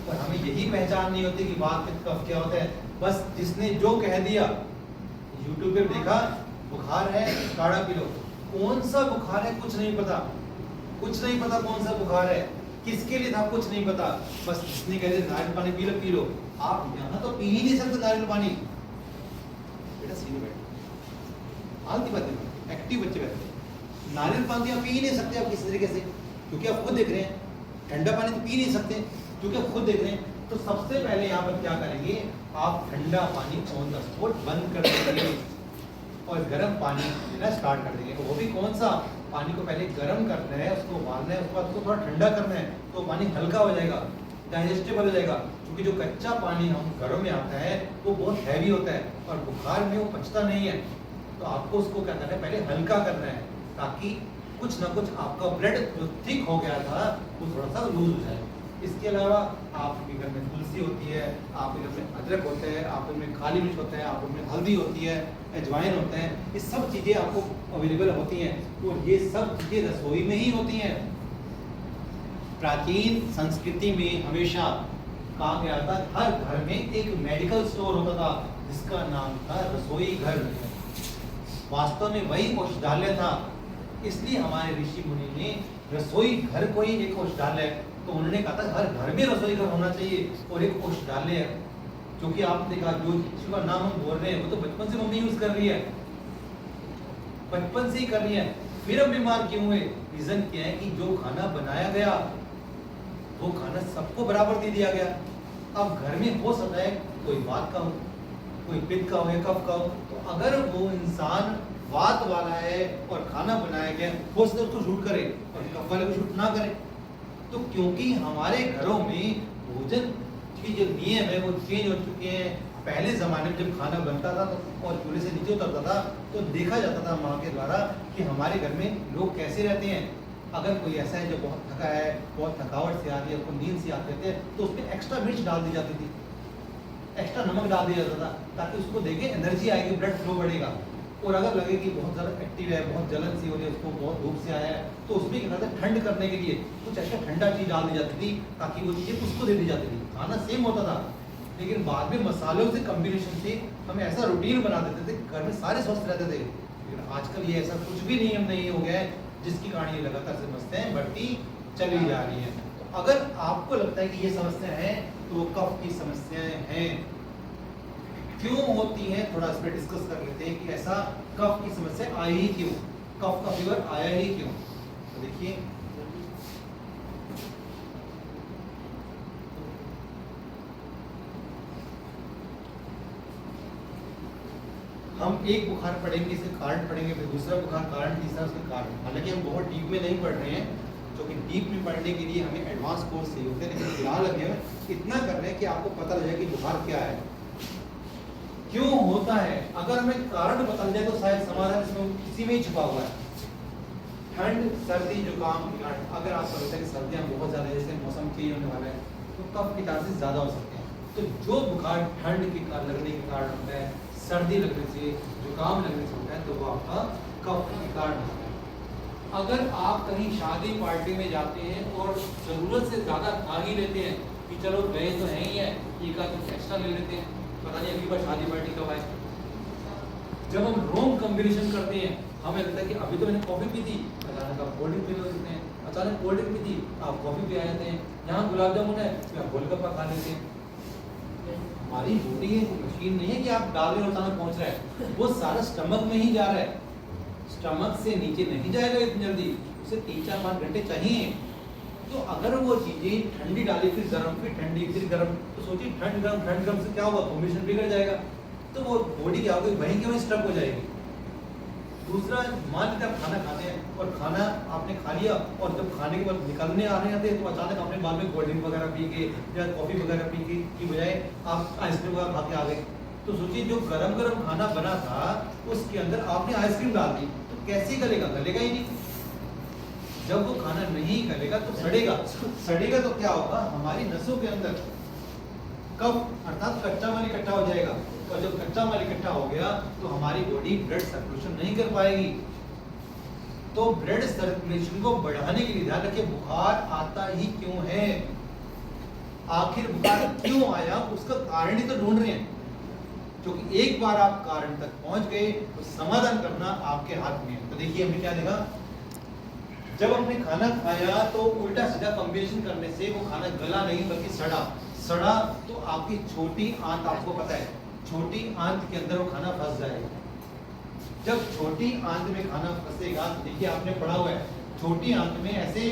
और हमें यही पहचान नहीं होती कि वात, पित्त, कफ क्या होता है। बस जिसने जो कह दिया, यूट्यूब पे देखा बुखार है काढ़ा पी लो, कौन सा बुखार है कुछ नहीं पता, कुछ नहीं पता कौन सा बुखार है, किसके लिए था कुछ नहीं पता, बस जिसने कह दिया नारियल पानी पी लो। आप यहाँ तो पी ही नहीं सकते नारियल पानी, बेटा सीधे बैठो, आलती बातें, एक्टिव बच्चे बैठे, नारियल पानी आप पी ही नहीं सकते आप किसी तरीके से, क्योंकि आप खुद देख रहे हैं। ठंडा पानी तो पी नहीं सकते क्योंकि आप खुद देख रहे हैं। तो सबसे पहले यहाँ पर क्या करेंगे, आप ठंडा पानी ऑन द स्पॉट बंद कर देंगे और गर्म पानी लेना स्टार्ट कर देंगे। वो भी कौन सा, पानी को पहले गर्म करना है, उसको उबालना है, उसके बाद उसको थोड़ा ठंडा करना है, तो पानी हल्का हो जाएगा, डाइजेस्टेबल हो जाएगा। क्योंकि जो कच्चा पानी हम घरों में आता है वो बहुत हैवी होता है और बुखार में वो पचता नहीं है, तो आपको उसको क्या करना है, पहले हल्का करना है, ताकि कुछ ना कुछ आपका ब्लड जो थिक हो गया था वो थोड़ा सा लूज हो जाए। इसके अलावा आपके घर में तुलसी होती है, आपके घर में अदरक होता है, आपके घर में काली मिर्च होता है, आपके घर में हल्दी होती है, अजवाइन होता है, ये सब चीज़ें आपको अवेलेबल होती हैं और ये सब चीज़ें रसोई में ही होती हैं। प्राचीन संस्कृति में हमेशा कहा गया था हर घर में एक मेडिकल स्टोर होता था जिसका नाम था रसोई घर। वास्तव में वही औषधालय था, इसलिए हमारे ऋषि मुनि ने रसोई घर को ही एक औषधालय, तो उन्होंने कहा था हर घर में रसोई घर होना चाहिए और एक औषधालय। क्योंकि आपने देखा जो जिसका नाम हम बोल रहे हैं वो तो बचपन से मम्मी यूज कर रही है, बचपन से ही कर रही है, फिर हम बीमार क्यों हुए? रीजन क्या है कि जो खाना बनाया गया वो खाना सबको बराबर दे दिया गया। अब घर में हो सकता है कोई वात का हो, कोई पित्त का हो या कफ का हो, तो अगर वो इंसान वात वाला है और खाना बनाया गया हो सकता है उसको शूट करे और कफ वाले को शूट ना करे। तो क्योंकि हमारे घरों में भोजन की जो नियम है वो चेंज हो चुके हैं। पहले ज़माने में जब खाना बनता था तो और चूल्हे से नीचे उतरता था तो देखा जाता था माँ के द्वारा कि हमारे घर में लोग कैसे रहते हैं। अगर कोई ऐसा है जो बहुत थका है, बहुत थकावट से आ रही है, उसको नींद से आते थे, तो उसमें एक्स्ट्रा मिर्च डाल दी जाती थी, एक्स्ट्रा नमक डाल दिया जाता था ताकि उसको देखे एनर्जी आएगी, ब्लड फ्लो बढ़ेगा। और अगर लगे कि बहुत ज़्यादा एक्टिव है, बहुत जलन सी हो रही है, उसको बहुत धूप से आया है, तो उसमें क्या था ठंड करने के लिए कुछ एक्स्ट्रा ठंडा चीज़ डाल दी जाती थी ताकि वो चीज़ें उसको दे दी जाती थी। खाना सेम होता था, लेकिन बाद में मसालों से कम्बिनेशन से हम ऐसा रूटीन बना देते थे, घर में सारे स्वस्थ रहते थे। लेकिन आजकल ये ऐसा कुछ भी नियम नहीं हो गया है, जिसकी कहानी ये लगातार समस्याएं बढ़ती चली जा रही है। तो अगर आपको लगता है कि ये समस्या है तो कफ की समस्याएं हैं, क्यों होती है थोड़ा इस पर डिस्कस कर लेते हैं कि ऐसा कफ की समस्या आई ही क्यों, कफ का फीवर आया ही क्यों। तो देखिए हम एक बुखार पढ़ेंगे, इसके कारण पढ़ेंगे, फिर दूसरा बुखार कारण, तीसरा उसके कारण। हालांकि हम बहुत डीप में नहीं पढ़ रहे हैं, क्योंकि डीप में पढ़ने के लिए हमें एडवांस कोर्स चाहिए होते हैं। लेकिन फिलहाल अभी इतना कर रहे हैं कि आपको पता लगे कि बुखार क्या है, क्यों होता है। अगर हमें कारण बता जाए तो शायद समाधान इसमें किसी में ही छुपा हुआ है। ठंड, सर्दी, जुकाम के कारण, अगर आपको लगता है कि सर्दियाँ बहुत ज़्यादा जैसे मौसम चेंज होने वाला है तो कफ के चांसेस ज़्यादा हो सकते हैं। तो जो बुखार ठंड के लगने के कारण होता है, सर्दी लगने से, जुकाम लगने से होता है, तो वो आपका कफ के कारण होता है। अगर आप कहीं शादी पार्टी में जाते हैं और ज़रूरत से ज़्यादा खा ही लेते हैं कि चलो गए तो है ही है, एक आध कुछ एक्स्ट्रा ले लेते हैं, पता नहीं अगली बार शादी पार्टी कब आए। जब हम रॉन्ग कॉम्बिनेशन करते हैं, हमें लगता है कि अभी तो मैंने कॉफ़ी पी थी, अचानक आप कोल्ड ड्रिंक पी लेते हैं, अचानक कोल्ड ड्रिंक पी थी आप कॉफ़ी पी आ जाते हैं, यहाँ गुलाब जामुन है तो आप गोलगप्पा खा लेते हैं। हमारी बॉडी मशीन नहीं है कि आप डाल रहे हो अचानक पहुंच रहा है, वो सारा स्टमक में ही जा रहा है, स्टमक से नीचे नहीं जाएगा इतनी जल्दी, उसे 3-4-5 घंटे चाहिए। तो अगर वो चीजें ठंडी डाली फिर गर्म, फिर ठंडी फिर गर्म, तो सोचिए ठंड गर्म से क्या होगा, कॉम्बिनेशन बिगड़ जाएगा, तो वो बॉडी क्या होगी, वहीं के वहीं स्टक हो जाएगी। दूसरा, मान लीजिए आप खाना खाते हैं और खाना आपने खा लिया और जब खाने के बाद निकलने आने आते हैं तो अचानक आपने बाद में कोल्ड ड्रिंक वगैरह पी के या कॉफ़ी वगैरह पी के की बजाय आप आइसक्रीम वगैरह खा के आ गए, तो सोचिए जो गरम गरम खाना बना था उसके अंदर आपने आइसक्रीम डाल दी, तो कैसे गलेगा, गलेगा ही नहीं। जब वो खाना नहीं गलेगा तो सड़ेगा, सड़ेगा तो क्या होगा, हमारी नसों के अंदर कफ अर्थात कच्चा माल इकट्ठा हो जाएगा, और जब कच्चा माल इकट्ठा हो गया तो हमारी बॉडी ब्लड सर्कुलेशन नहीं कर पाएगी। तो ब्लड सर्कुलेशन को बढ़ाने के लिए ध्यान रखिए, बुखार आता ही क्यों है, आखिर बुखार क्यों आया, उसका कारण ही तो ढूंढ रहे हैं। क्योंकि एक बार आप कारण तक पहुंच गए तो समाधान करना आपके हाथ में है। तो देखिए हमने क्या देखा, जब हमने खाना खाया तो उल्टा सीधा कॉम्बिनेशन करने से वो खाना गला नहीं बल्कि सड़ा, तो आपकी छोटी आंत, आपको पता है छोटी आंत के अंदर वो खाना फंस जाएगा। जब छोटी आंत में खाना फंसेगा, देखिए आपने पढ़ा हुआ है छोटी आंत में ऐसे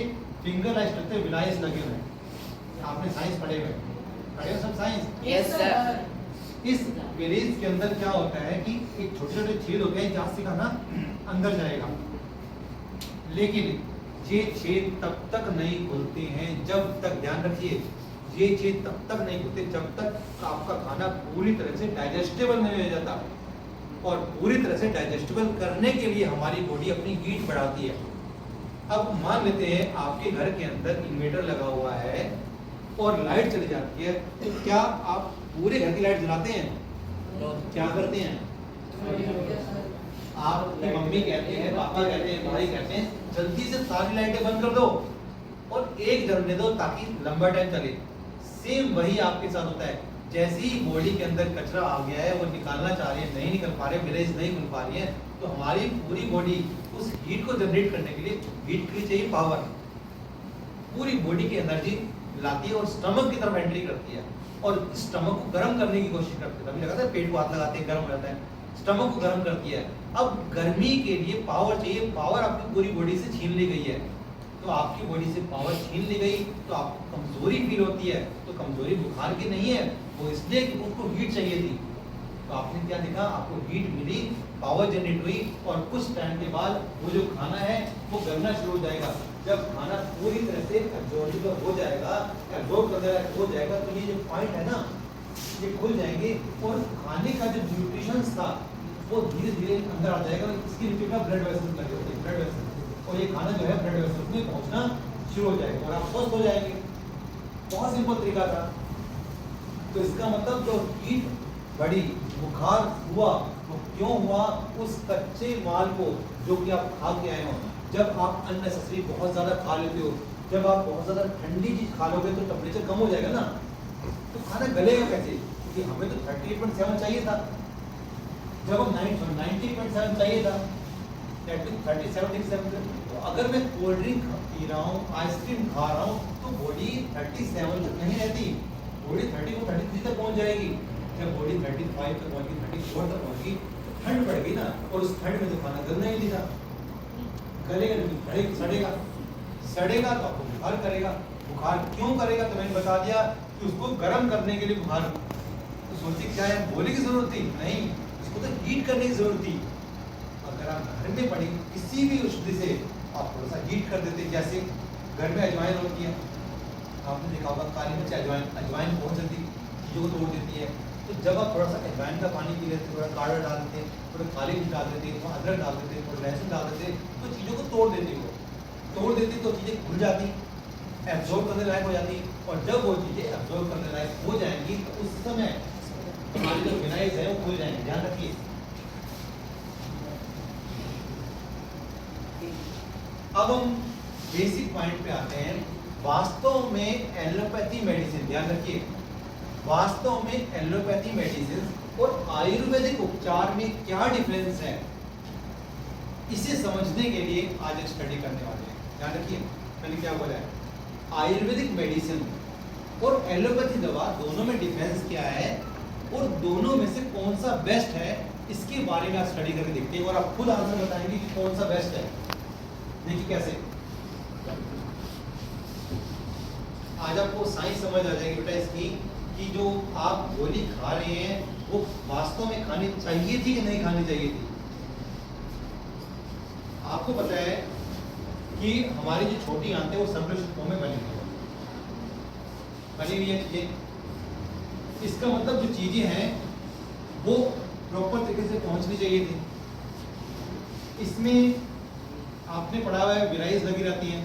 फिंगर स्ट्रक्चर विलायस लगे हुए हैं, आपने साइंस पढ़े हुए सब साइंस। Yes sir. इस विलेज के अंदर क्या होता है कि एक छोटे छोटे छेद होते हैं जहाँ से खाना अंदर जाएगा, लेकिन ये छेद तब तक नहीं खुलते हैं जब तक, ध्यान रखिए, ये छेद तब तक नहीं खुलते जब तक आपका खाना पूरी तरह से डाइजेस्टेबल नहीं हो जाता। और पूरी तरह से डाइजेस्टेबल करने के लिए हमारी बॉडी अपनी हीट बढ़ाती है। अब मान लेते हैं आपके घर के अंदर इन्वर्टर लगा हुआ है और लाइट चली जाती है, तो क्या आप पूरे घर की लाइट जलाते हैं? क्या करते हैं? आपकी मम्मी कहते हैं, पापा कहते हैं, भाई कहते हैं जल्दी से सारी लाइटें बंद कर दो और एक जलने दो ताकि लंबा टाइम चले। सेम वही आपके साथ होता है। जैसे ही बॉडी के अंदर कचरा आ गया है, वो निकालना चाह रही है, नहीं निकल पा रहे, विलेज नहीं खुल पा रही है, तो हमारी पूरी बॉडी उस हीट को जनरेट करने के लिए हीट की चाहिए पावर, पूरी बॉडी की एनर्जी लाती है और स्टमक की तरफ एंट्री करती है और स्टमक को गर्म करने की कोशिश करती है। तभी लगाता है पेट को हाथ लगाते हैं, गर्म हो जाता है, स्टमक को गर्म करती है। अब गर्मी के लिए पावर चाहिए, पावर आपकी पूरी बॉडी से छीन ली गई है, तो आपकी बॉडी से पावर छीन ली गई तो आपको कमजोरी फील होती है। तो कमजोरी बुखार की नहीं है, वो इसलिए कि उसको हीट चाहिए थी। तो आपने क्या देखा, आपको हीट मिली, पावर जनरेट हुई और कुछ टाइम के बाद वो जो खाना है वो गलना शुरू हो जाएगा। जब खाना पूरी तरह से एब्जॉर्ब हो जाएगा, एब्जॉर्ब करने लायक हो जाएगा, तो ये जो पॉइंट है ना, ये खुल जाएंगे और खाने का जो न्यूट्रिशंस था वो धीरे धीरे अंदर आ जाएगा। इसकी रिपीट का ब्लड वेसल्स लगे होते हैं, ब्लड वेसल्स, और ये खाना जो है ब्लड वेसल्स में पहुंचना शुरू हो जाएगा और आप स्वस्थ हो जाएंगे। बहुत सिंपल तरीका था। तो इसका मतलब जो हीट बढ़ी, बुखार हुआ, वो क्यों हुआ? उस कच्चे माल को जो कि आप खा के आए हो। जब आप अननेसेसरी बहुत ज़्यादा खा लेते हो, जब आप बहुत ज़्यादा ठंडी चीज़ खा लोगे तो टेम्परेचर कम हो जाएगा ना, तो खाना गलेगा कैसे? क्योंकि हमें तो 38.7 चाहिए था, जब हम 90.7 चाहिए था, 37. तो अगर मैं कोल्ड ड्रिंक पी रहा हूँ, आइसक्रीम खा रहा हूँ, तो बॉडी 37 तक नहीं रहती, बॉडी 30 को 33 तक पहुँच जाएगी। जब बॉडी 35 तक पहुँची, 34 तक पहुँची, तो ठंड बढ़ेगी ना, और उस ठंड में तो खाना गलना ही नहीं था, गलेगा नहीं, सड़ेगा, सड़ेगा तो आपको बुखार करेगा। बुखार क्यों करेगा? तो मैंने बता दिया कि उसको गर्म करने के लिए बुखार। तो सोचिए क्या है, बोले की जरूरत थी? नहीं, इसको तो हीट करने की जरूरत थी। अगर आप घर में पड़ी किसी भी औषधि से आप थोड़ा सा हीट कर देते, जैसे घर में अजवाइन होती है, आपने देखा होगा काली मिर्च, अजवाइन बहुत जल्दी चीज़ों को तोड़ देती है। तो जब आप थोड़ा सा अजवाइन का पानी पी लेते, थोड़ा काढ़ा डाल देते, थोड़ा काली मिर्च डाल देते, थोड़ा अदरक डाल देते, थोड़ा लहसुन डाल देते, तो चीज़ों को तोड़ देती तो चीज़ें खुल जाती, एब्जॉर्ब करने लायक हो जाती। और जब वो चीज़ें एब्जॉर्ब करने लायक हो जाएंगी तो उस समय हमारी जो विनाइज है वो खुल जाएंगे। ध्यान रखिए। अब हम बेसिक पॉइंट पे आते हैं। वास्तव में एलोपैथी मेडिसिन, ध्यान रखिए, वास्तव में एलोपैथी मेडिसिन और आयुर्वेदिक उपचार में क्या डिफरेंस है, इसे समझने के लिए आज एक स्टडी करने वाले हैं। ध्यान रखिए, मैंने क्या बोला है, आयुर्वेदिक मेडिसिन और एलोपैथी दवा दोनों में डिफरेंस क्या है और दोनों में से कौन सा बेस्ट है, इसके बारे में आज स्टडी करके देखते हैं और आप खुद आंसर बताएंगे कि कौन सा बेस्ट है। देखिए कैसे, आज आपको साइंस समझ आ जाएगी बेटा इसकी, कि जो आप गोली खा रहे हैं वो वास्तव में खानी चाहिए थी कि नहीं खानी चाहिए थी। आपको पता है कि हमारी जो छोटी आंतें वो सर्कुलेशन में बनी हुई है चीजें। इसका मतलब जो चीजें हैं वो प्रॉपर तरीके से पहुंचनी चाहिए थी। इसमें आपने पढ़ा हुआ है विराइज लगी रहती है।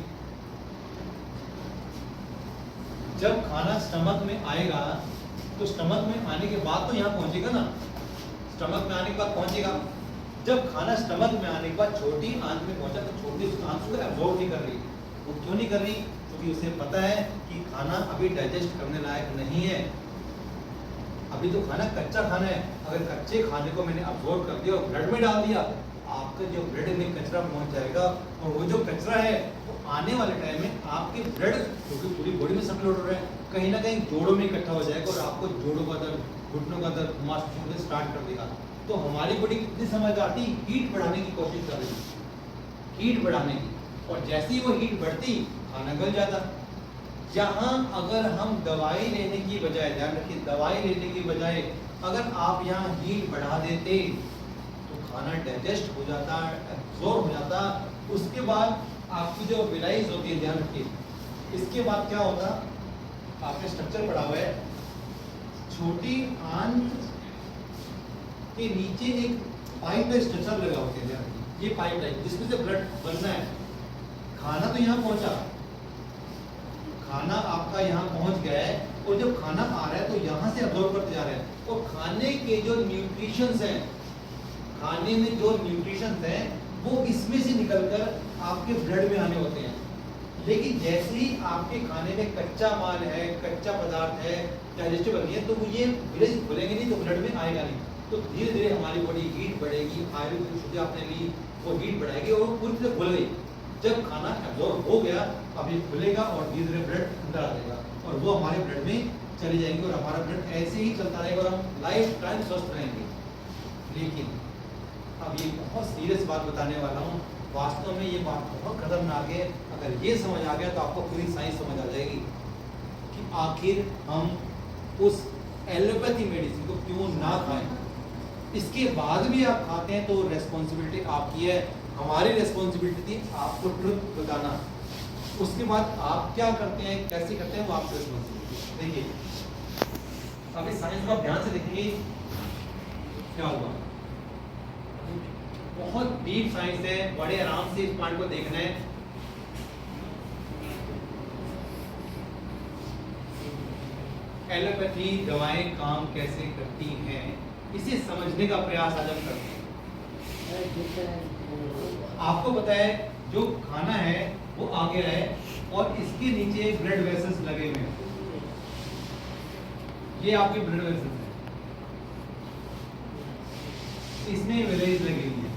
जब खाना स्टमक में आएगा तो स्टमक में आने के बाद तो यहाँ पहुंचेगा ना, स्टमक में आने के बाद पहुंचेगा। जब खाना स्टमक में आने के बाद छोटी आंत में पहुंचा तो छोटी आंत को एब्जॉर्ब नहीं कर रही। वो क्यों नहीं कर रही? क्योंकि उसे पता है कि खाना अभी डाइजेस्ट करने लायक नहीं है, अभी तो खाना कच्चा खाना है। अगर कच्चे खाने को मैंने अब्जॉर्ब कर दिया और ब्लड में डाल दिया, आपका जो ब्लड में कचरा पहुंच जाएगा और वो जो कचरा है वो आने वाले टाइम में आपके ब्लड, क्योंकि पूरी बॉडी में सर्कुलेट हो रहा है, कहीं ना कहीं जोड़ों में इकट्ठा हो जाएगा और आपको जोड़ों का दर्द, घुटनों का दर्द, मांसपेशियों से स्टार्ट कर देगा। तो हमारी बॉडी कितनी समझ आती, हीट बढ़ाने की कोशिश कर रही है, हीट बढ़ाने की, और जैसे ही वो हीट बढ़ती खाना गल जाता। जहाँ अगर हम दवाई लेने की बजाय, ध्यान रखिए, दवाई लेने की बजाय अगर आप यहाँ हीट बढ़ा देते तो खाना डाइजेस्ट हो जाता, एब्जॉर्ब हो जाता। उसके बाद आपकी जो विलाइज होती है, ध्यान रखिए, इसके बाद क्या होता, आपने स्ट्रक्चर पढ़ा हुआ है, छोटी आंत के नीचे एक पाइप का स्ट्रक्चर लगा होता है, ये पाइप लाइन जिसमें से ब्लड बनना है। खाना तो यहाँ पहुंचा, खाना आपका यहाँ पहुंच गया है और जब खाना आ रहा है तो यहाँ से अब्जॉर्ब करते जा रहे हैं और खाने के जो न्यूट्रिशंस हैं, खाने में जो न्यूट्रिशंस हैं वो इसमें से निकलकर आपके ब्लड में आने होते हैं। लेकिन जैसे ही आपके खाने में कच्चा माल है, कच्चा पदार्थ है, डाइजेस्टिबल नहीं है, तो वो ये विलेज खुलेंगे नहीं, तो ब्लड में आएगा नहीं। तो धीरे धीरे हमारी बॉडी हीट बढ़ेगी, आयरन की शुद्धि आपने ली, वो हीट बढ़ाएगी और वो पूरी तरह खुल गई। जब खाना एब्जॉर्ब हो गया, अब ये खुलेगा और धीरे धीरे ब्लड अंदर आ जाएगा और वो हमारे ब्लड में चली जाएंगे और हमारा ब्लड ऐसे ही चलता रहेगा और हम लाइफ टाइम स्वस्थ रहेंगे। लेकिन अब ये बहुत सीरियस बात बताने वाला हूँ, वास्तव में ये बात बहुत खतरनाक है। अगर ये समझ आ गया तो आपको पूरी साइंस समझ आ जाएगी कि आखिर हम उस एलोपैथी मेडिसिन को क्यों ना खाएं। इसके बाद भी आप खाते हैं तो रेस्पॉन्सिबिलिटी आपकी है, हमारी रेस्पॉन्सिबिलिटी थी आपको ट्रुथ बताना। उसके बाद आप क्या करते हैं, कैसे करते हैं, वो आपकी रेस्पॉन्सिबिलिटी। देखिए अब इस साइंस को आप ध्यान से देखेंगे क्या हुआ। बहुत डीप साइंस है, बड़े आराम से इस पॉइंट को देखना है। एलोपैथी दवाएं काम कैसे करती हैं, इसे समझने का प्रयास आज हम करते हैं। आपको पता है जो खाना है वो आ गया है और इसके नीचे ब्लड वेसल्स लगे हुए हैं। ये आपके ब्लड वेसल्स हैं, इसमें वेलेज लगी हुई है।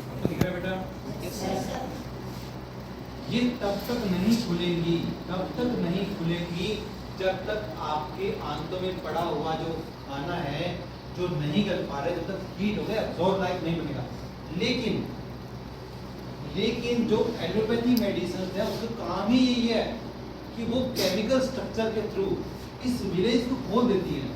आपको दिख रहा है बेटा? ये तब तक नहीं खुलेंगी, तब तक नहीं खुलेंगी जब तक आपके आंतों में पड़ा हुआ जो खाना है जो नहीं गल पा रहा है, जब तक हीट हो गया एब्जॉर्ब लाइक नहीं बनेगा। लेकिन जो एलोपैथी मेडिसिन है उसका काम ही यही है कि वो केमिकल स्ट्रक्चर के थ्रू इस विलेज को खोल देती है।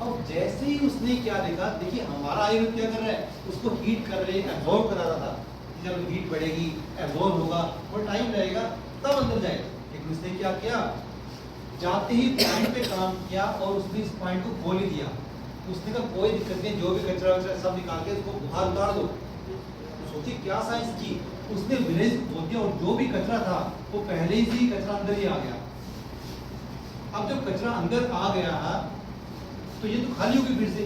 अब जैसे ही उसने क्या देखा, देखिए हमारा आयुर्वेद क्या कर रहा है, उसको हीट कर रहे, एब्जॉर्ब करा रहा था। जब हीट बढ़ेगी, एब्जॉर्ब होगा, और टाइम लगेगा तब अंदर जाएगा। लेकिन उसने क्या किया, जाते ही पॉइंट पे काम किया और उसने इस पॉइंट को खोल ही दिया। उसने कहा कोई दिक्कत नहीं, जो भी कचरा वचरा सब निकाल के उसको बाहर उतार दो। तो सोचिए क्या साइंस की, उसने विलेज खोल दिया और जो भी कचरा था वो पहले ही से कचरा अंदर ही आ गया। अब जब कचरा अंदर आ गया तो ये तो खाली होगी फिर से।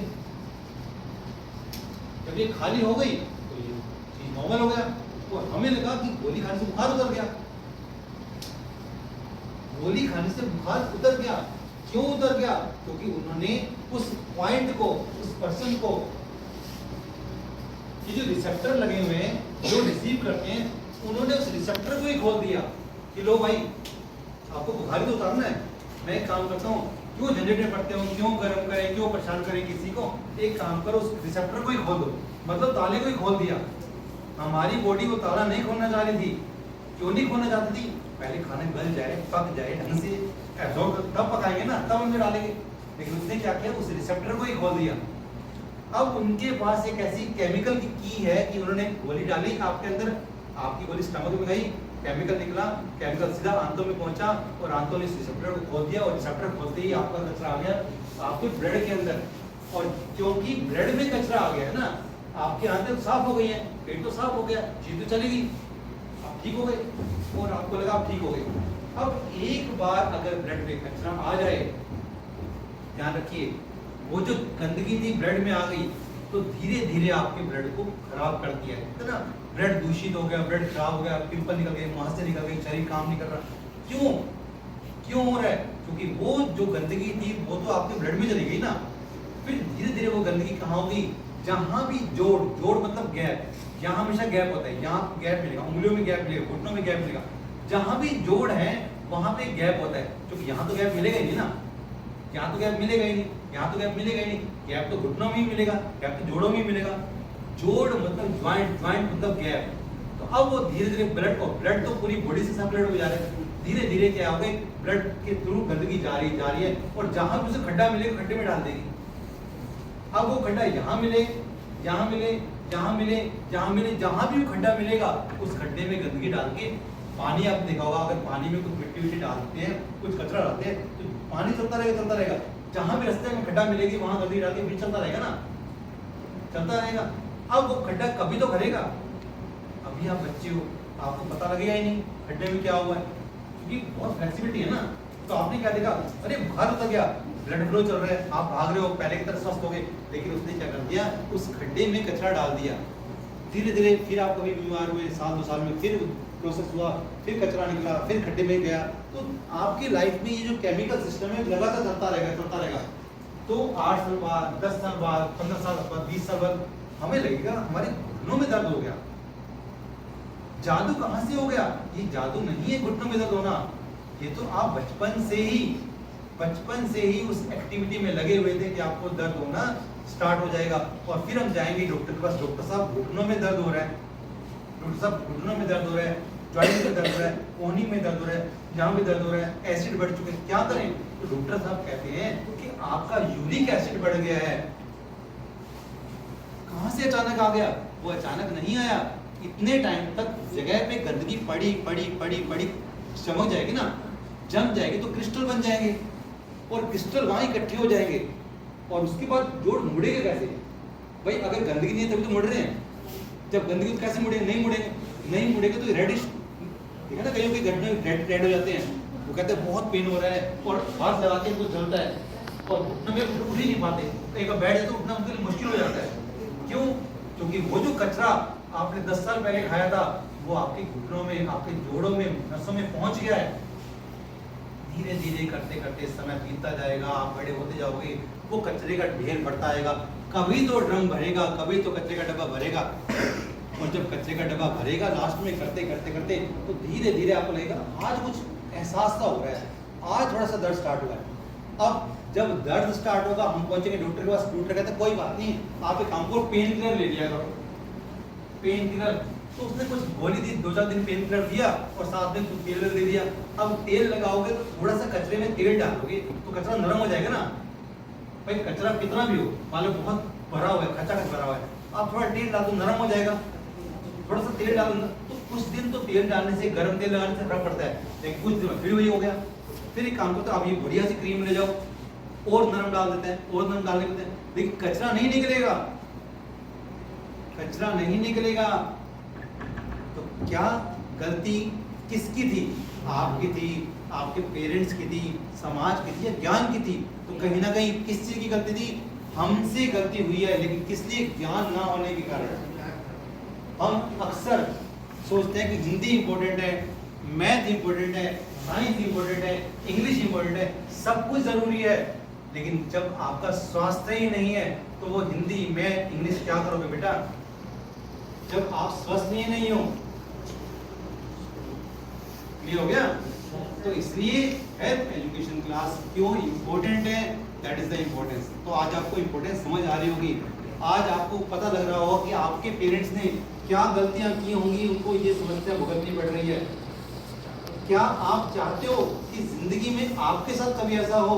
जब ये खाली हो गई तो ये चीज नॉर्मल हो गया। तो हमें लगा कि गोली खाने से बुखार उतर गया। गोली खाने से बुखार उतर गया, क्यों उतर गया? क्योंकि उन्होंने उस पॉइंट को, उस पर्सन को, ये जो रिसेप्टर लगे हुए हैं जो रिसीव करते हैं, उन्होंने उस रिसेप्टर को ही खोल दिया कि लो भाई आपको बुखार तो उतारना है, मैं एक काम करता हूँ, क्यों झंझट में पड़ते हो, क्यों गर्म करें, क्यों परेशान करें किसी को, एक काम करो उस रिसेप्टर को ही खोल दो। मतलब ताले को ही खोल दिया। हमारी बॉडी को ताला नहीं खोलना चाह रही थी। क्यों नहीं खोलना चाहती थी? पहले खाना गल जाए, पक जाए ढंग से, एब्जॉर्ब तब पकाएंगे ना, तब अंदर डालेंगे। लेकिन उसने क्या किया, उस रिसेप्टर को ही खोल दिया। अब उनके पास एक ऐसी केमिकल की है कि उन्होंने गोली डाली आपके अंदर, आपकी गोली स्टमक में गई, केमिकल निकला, केमिकल सीधा आंतों में पहुंचा और आंतों ने इस रिसेप्टर को खोल दिया और रिसेप्टर खोलते ही आपका कचरा आ गया आपके ब्लड के अंदर। और क्योंकि ब्लड में कचरा आ गया है ना, आपकी आंतें तो साफ हो गई हैं, पेट तो साफ हो गया, चीज तो चली गई, आप ठीक हो गए और आपको लगा आप ठीक हो गए। अब एक बार अगर ब्लड में कचरा आ जाए, ध्यान रखिए, वो जो गंदगी थी ब्लड में आ गई तो धीरे धीरे आपके ब्लड को खराब कर दिया है ना। ब्लड दूषित हो गया, ब्लड खराब हो गया, पिंपल निकल गए, मुहासे निकल गए, शरीर काम नहीं कर रहा। क्यों हो रहा है? क्योंकि वो जो गंदगी थी वो तो आपके ब्लड में चली गई ना। फिर धीरे धीरे वो गंदगी कहाँ होगी, जहां भी जोड़ मतलब गैप, यहाँ हमेशा गैप होता है, यहाँ गैप मिलेगा, उंगलियों में गैप मिलेगा, घुटनों में गैप मिलेगा, जहां भी जोड़ है वहां पे गैप होता है। क्योंकि यहाँ तो गैप मिलेगा ही नहीं ना, यहाँ तो गैप मिलेगा ही नहीं, यहाँ तो गैप मिलेगा ही नहीं, गैप तो घुटनों में ही मिलेगा, गैप तो जोड़ों में ही मिलेगा। जोड़ मतलब ज्वाइंट, ज्वाइंट मतलब गैप। तो अब वो धीरे धीरे ब्लड तो पूरी बॉडी से सब ब्लड हो जा रहा है, धीरे धीरे क्या हो गए, ब्लड के थ्रू गंदगी जा रही है और जहां भी उसे खड्डा मिलेगा खड्डे में डाल देगी। अब वो खड्डा यहाँ मिले, यहाँ मिले, यहाँ मिले, यहाँ मिले, जहां भी वो खड्डा मिलेगा उस खड्डे में गंदगी डाल के, पानी आप देखा होगा, अगर पानी में कुछ मिट्टी विट्टी डालते हैं, कुछ कचरा डालते हैं तो पानी चलता रहेगा। जहां भी रास्ते में खड्डा मिलेगी वहां गंदगी डाल के फिर चलता रहेगा ना, चलता रहेगा। अब वो खड्डा कभी तो भरेगा। अभी आप बच्चे हो, आपको पता लगेगा ही नहीं खड्डे में क्या हुआ है, क्योंकि बहुत फ्लेक्सिबिलिटी है ना। तो आपने क्या देखा, अरे बुखार उतर गया, ब्लड फ्लो चल रहा है, आप भाग रहे हो, पहले की तरह स्वस्थ हो गए। लेकिन उसने क्या कर दिया, उस खड्डे में कचरा डाल दिया। धीरे धीरे फिर आप कभी बीमार हुए, साल 2 साल में फिर प्रोसेस हुआ, फिर कचरा निकला, फिर खड्डे में गया, तो आपकी लाइफ में ये जो केमिकल सिस्टम है लगातार चलता रहेगा। तो 8 साल बाद, 10 साल बाद, 15 साल बाद, 20 साल बाद हमें लगेगा हमारे घुटनों में दर्द हो गया। जादू कहाँ से हो गया? ये जादू नहीं है घुटनों में दर्द होना, ये तो आप बचपन से ही उस एक्टिविटी में लगे हुए थे कि आपको दर्द होना स्टार्ट हो जाएगा। और फिर हम जाएंगे डॉक्टर के पास, डॉक्टर साहब घुटनों में दर्द हो रहा है, डॉक्टर साहब घुटनों में दर्द हो रहा है, जॉइंट में दर्द हो रहा है, कोहनी में दर्द हो रहा है, जहाँ भी दर्द हो रहा है, एसिड बढ़ चुके हैं, क्या करें? तो डॉक्टर साहब कहते हैं कि आपका यूरिक एसिड बढ़ गया है। कहाँ से अचानक आ गया? वो अचानक नहीं आया, इतने टाइम तक जगह पे गंदगी पड़ी चमक जाएगी ना, जम जाएगी तो क्रिस्टल बन जाएंगे और क्रिस्टल वहां इकट्ठे हो जाएंगे और उसके बाद जोड़ मुड़ेंगे कैसे? भाई अगर गंदगी नहीं है तभी तो मुड़ रहे हैं, जब गंदगी तो कैसे मुड़ेंगे? नहीं मुड़ेंगे तो रेडिश, देखा ना कईयों के गड्ढे रेड हो जाते हैं, वो कहते हैं बहुत पेन हो रहा है और हाथ लगाते हैं तो जलता है और घुटनों में उठ ही नहीं पाते, कहीं का बैठ जाए तो उठना उनके लिए मुश्किल हो जाता है। क्यों? क्योंकि वो जो कचरा आपने 10 साल पहले खाया था वो आपके घुटनों में, आपके जोड़ों में, नसों में पहुंच गया है। धीरे धीरे करते करते समय बीतता जाएगा, आप बड़े होते जाओगे, वो कचरे का ढेर बढ़ता आएगा, कभी तो ड्रम भरेगा, कभी तो कचरे का डब्बा भरेगा और जब कचरे का डब्बा भरेगा लास्ट में करते तो धीरे धीरे आपको लगेगा आज कुछ एहसास सा हो रहा है, आज थोड़ा सा दर्द स्टार्ट हुआ है। अब जब दर्द स्टार्ट होगा हम पहुंचेंगे डॉक्टर के पास, डॉक्टर कहते हैं कोई बात नहीं, आप एक काम करो पेन किलर ले लिया करो। पेन किलर तो उसने कुछ गोली दी, 2-4 दिन पेन किलर दिया और साथ में कुछ तेल दे दिया। अब तेल लगाओगे तो थोड़ा सा कचरे में तेल डालोगे तो कचरा नरम हो जाएगा ना। भाई कचरा कितना भी हो, मान लो बहुत भरा हुआ है, खचाखच भरा हुआ है, आप थोड़ा तेल डाल दो नरम हो जाएगा। थोड़ा सा तेल डालो तो कुछ दिन तो तेल डालने से, गर्म तेल लगाने से फर्क पड़ता है, लेकिन कुछ दिन फिर वही हो गया। फिर एक काम करते हो, आप ये बढ़िया सी क्रीम ले जाओ और नरम डाल देते हैं, और नरम डाल देते हैं, लेकिन कचरा नहीं निकलेगा, कचरा नहीं निकलेगा। तो क्या गलती किसकी थी? आपकी थी, आपके पेरेंट्स की थी, समाज की थी या ज्ञान की थी? तो कहीं ना कहीं किस चीज की गलती थी? हमसे गलती हुई है, लेकिन किस लिए? ज्ञान ना होने के कारण। हम अक्सर सोचते हैं कि हिंदी इंपॉर्टेंट है, मैथ इंपॉर्टेंट है, साइंस इंपॉर्टेंट है, इंग्लिश इंपॉर्टेंट है, सब कुछ जरूरी है, लेकिन जब आपका स्वास्थ्य ही नहीं है तो वो हिंदी, मैथ, इंग्लिश क्या करोगे बेटा? जब आप स्वस्थ ही नहीं हो। क्लियर हो गया? तो इसलिए हेल्थ एजुकेशन क्लास क्यों इंपॉर्टेंट है, दैट इज द इम्पोर्टेंस। तो आज आपको इम्पोर्टेंस समझ आ रही होगी, आज आपको पता लग रहा होगा कि आपके पेरेंट्स ने क्या गलतियां की होंगी, उनको ये समस्या भुगतनी पड़ रही है। क्या आप चाहते हो कि जिंदगी में आपके साथ कभी ऐसा हो?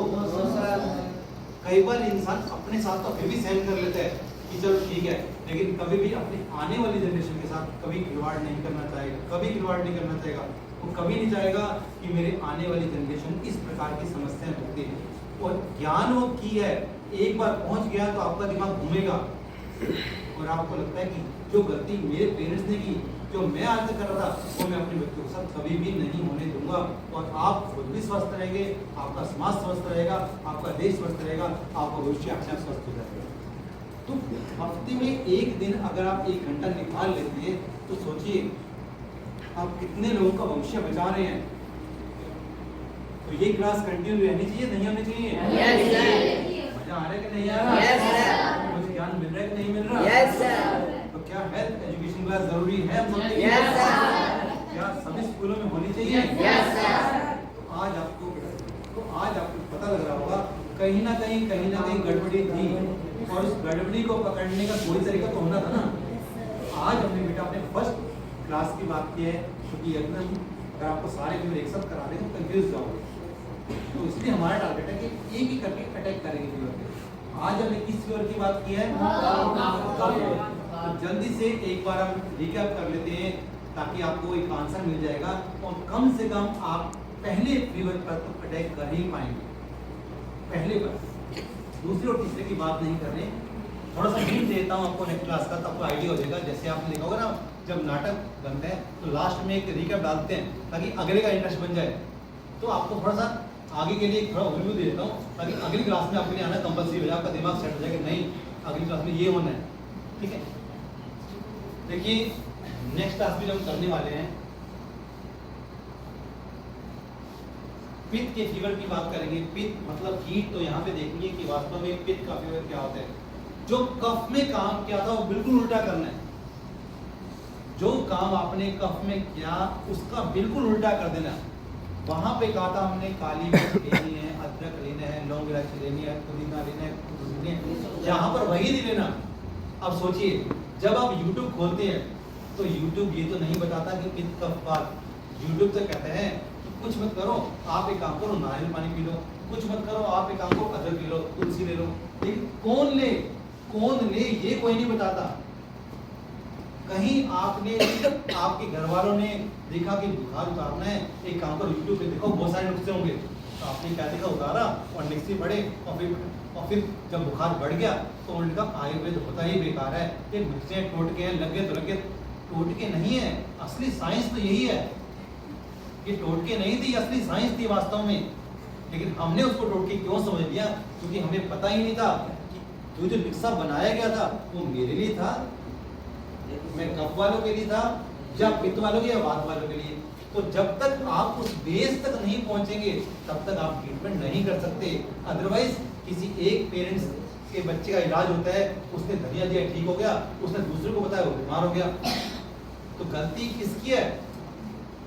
कई बार इंसान अपने साथ तो फिर भी सहन कर लेता है कि चलो ठीक है, लेकिन कभी भी अपने आने वाली जनरेशन के साथ कभी खिलवाड़ नहीं करना चाहेगा, कभी खिलवाड़ नहीं करना चाहेगा। वो कभी नहीं चाहेगा कि मेरे आने वाली जनरेशन इस प्रकार की समस्याएं भुगते हैं। और ज्ञान वो की है, एक बार पहुंच गया तो आपका दिमाग घूमेगा और आपको लगता है कि जो गलती मेरे पेरेंट्स ने की, जो मैं आज तक कर रहा था, वो मैं अपने बच्चों के साथ कभी भी नहीं होने दूंगा। और आप खुद भी स्वस्थ रहेंगे, आपका समाज स्वस्थ रहेगा, आपका देश स्वस्थ रहेगा, आपका भविष्य अच्छा स्वस्थ हो जाएगा। तो हफ्ते में एक दिन अगर आप 1 घंटा निकाल लेते हैं तो सोचिए आप कितने लोगों का भविष्य बचा रहे हैं। तो ये क्लास कंटिन्यू रहनी चाहिए, नहीं होनी चाहिए? Yes sir. मजा आ रहा है कि नहीं आ रहा? Yes sir. मुझे ज्ञान मिल रहा है कि नहीं मिल रहा? Yes sir. तो क्या हेल्थ एजुकेशन क्लास जरूरी है हम लोग के लिए? Yes sir. क्या सभी स्कूलों में होनी चाहिए? Yes sir. तो आज आपको पता लग रहा होगा कहीं ना कहीं गड़बड़ी थी और उस गड़बड़ी को पकड़ने का कोई तरीका तो होना था ना। आज हमने बेटा अपने फर्स्ट क्लास की बात की है, क्योंकि अगर आपको सारे फिर एक साथ करा दें तो कंफ्यूज जाओगे। तो इसलिए हमारा टारगेट है कि एक ही करके अटैक करेंगे फीवर पे। आज हमने किस फीवर की बात की है? तो जल्दी से एक बार हम रिकैप कर लेते हैं ताकि आपको एक आंसर मिल जाएगा और कम से कम आप पहले फीवर पर तो अटैक कर ही पाएंगे, पहले पर। दूसरे और तीसरे की बात नहीं कर रहे। थोड़ा सा हिंट देता हूँ आपको नेक्स्ट क्लास का, तो आपको आइडिया हो जाएगा। जैसे आपने देखा होगा ना, जब नाटक बनते हैं तो लास्ट में एक रिकैप डालते हैं ताकि अगले का इंटरेस्ट बन जाए। तो आपको थोड़ा सा आगे के लिए थोड़ा ओवरव्यू दे देता हूँ ताकि अगली क्लास में आपके लिए आना कंपलसरी हो जाए, आपका दिमाग सेट हो जाए कि नहीं अगली क्लास में ये होना है, ठीक है। देखिए नेक्स्ट क्लास में हम करने वाले हैं पित्त के फीवर की बात करेंगे। पित्त मतलब हीट, तो यहाँ पे देखेंगे कि वास्तव में पित्त का फीवर क्या होता है। जो कफ में काम किया था वो बिल्कुल उल्टा करना है। जो काम आपने कफ में किया उसका बिल्कुल उल्टा कर देना। वहां पे कहा था हमने काली मिर्च लेनी है, अदरक लेना है, लौंग इलायची लेनी है, पुदीना लेना है, यहाँ पर वही नहीं लेना। अब सोचिए जब आप YouTube खोलते हैं तो YouTube ये तो नहीं बताता कि पित्त कफ बात। YouTube तो कहते हैं कि कुछ मत करो, आप एक काम करो नारियल पानी पी लो, कुछ मत करो आप एक काम करो अदरक ले लो, तुलसी ले लो। लेकिन कौन ले ये कोई नहीं बताता। कहीं आपने आपके घर वालों ने देखा कि बुखार उतारना है, एक काम करो यूट्यूब पे देखो बहुत सारे नुस्खे होंगे, तो आपने क्या देखा उतारा और नुस्खे पढ़े और फिर जब बुखार बढ़ गया तो उन्होंने कहा आयुर्वेद होता ही बेकार है, ये नुस्खे टोटके हैं, लगे तो लगे। टोटके नहीं है, असली साइंस तो यही है। ये टोटके नहीं थी, असली साइंस थी वास्तव में। लेकिन हमने उसको टोटके क्यों समझ लिया? क्योंकि हमें पता ही नहीं था कि जो नुस्खा बनाया गया था वो मेरे लिए था, मैं कफ वालों के लिए था, या पित्त वालों के या वात वालों के लिए। तो जब तक आप उस बेस तक नहीं पहुंचेंगे तब तक आप ट्रीटमेंट नहीं कर सकते। अदरवाइज किसी एक पेरेंट्स के बच्चे का इलाज होता है, उसने धनिया दिया ठीक हो गया, उसने दूसरे को बताया वो बीमार हो गया। तो गलती किसकी है?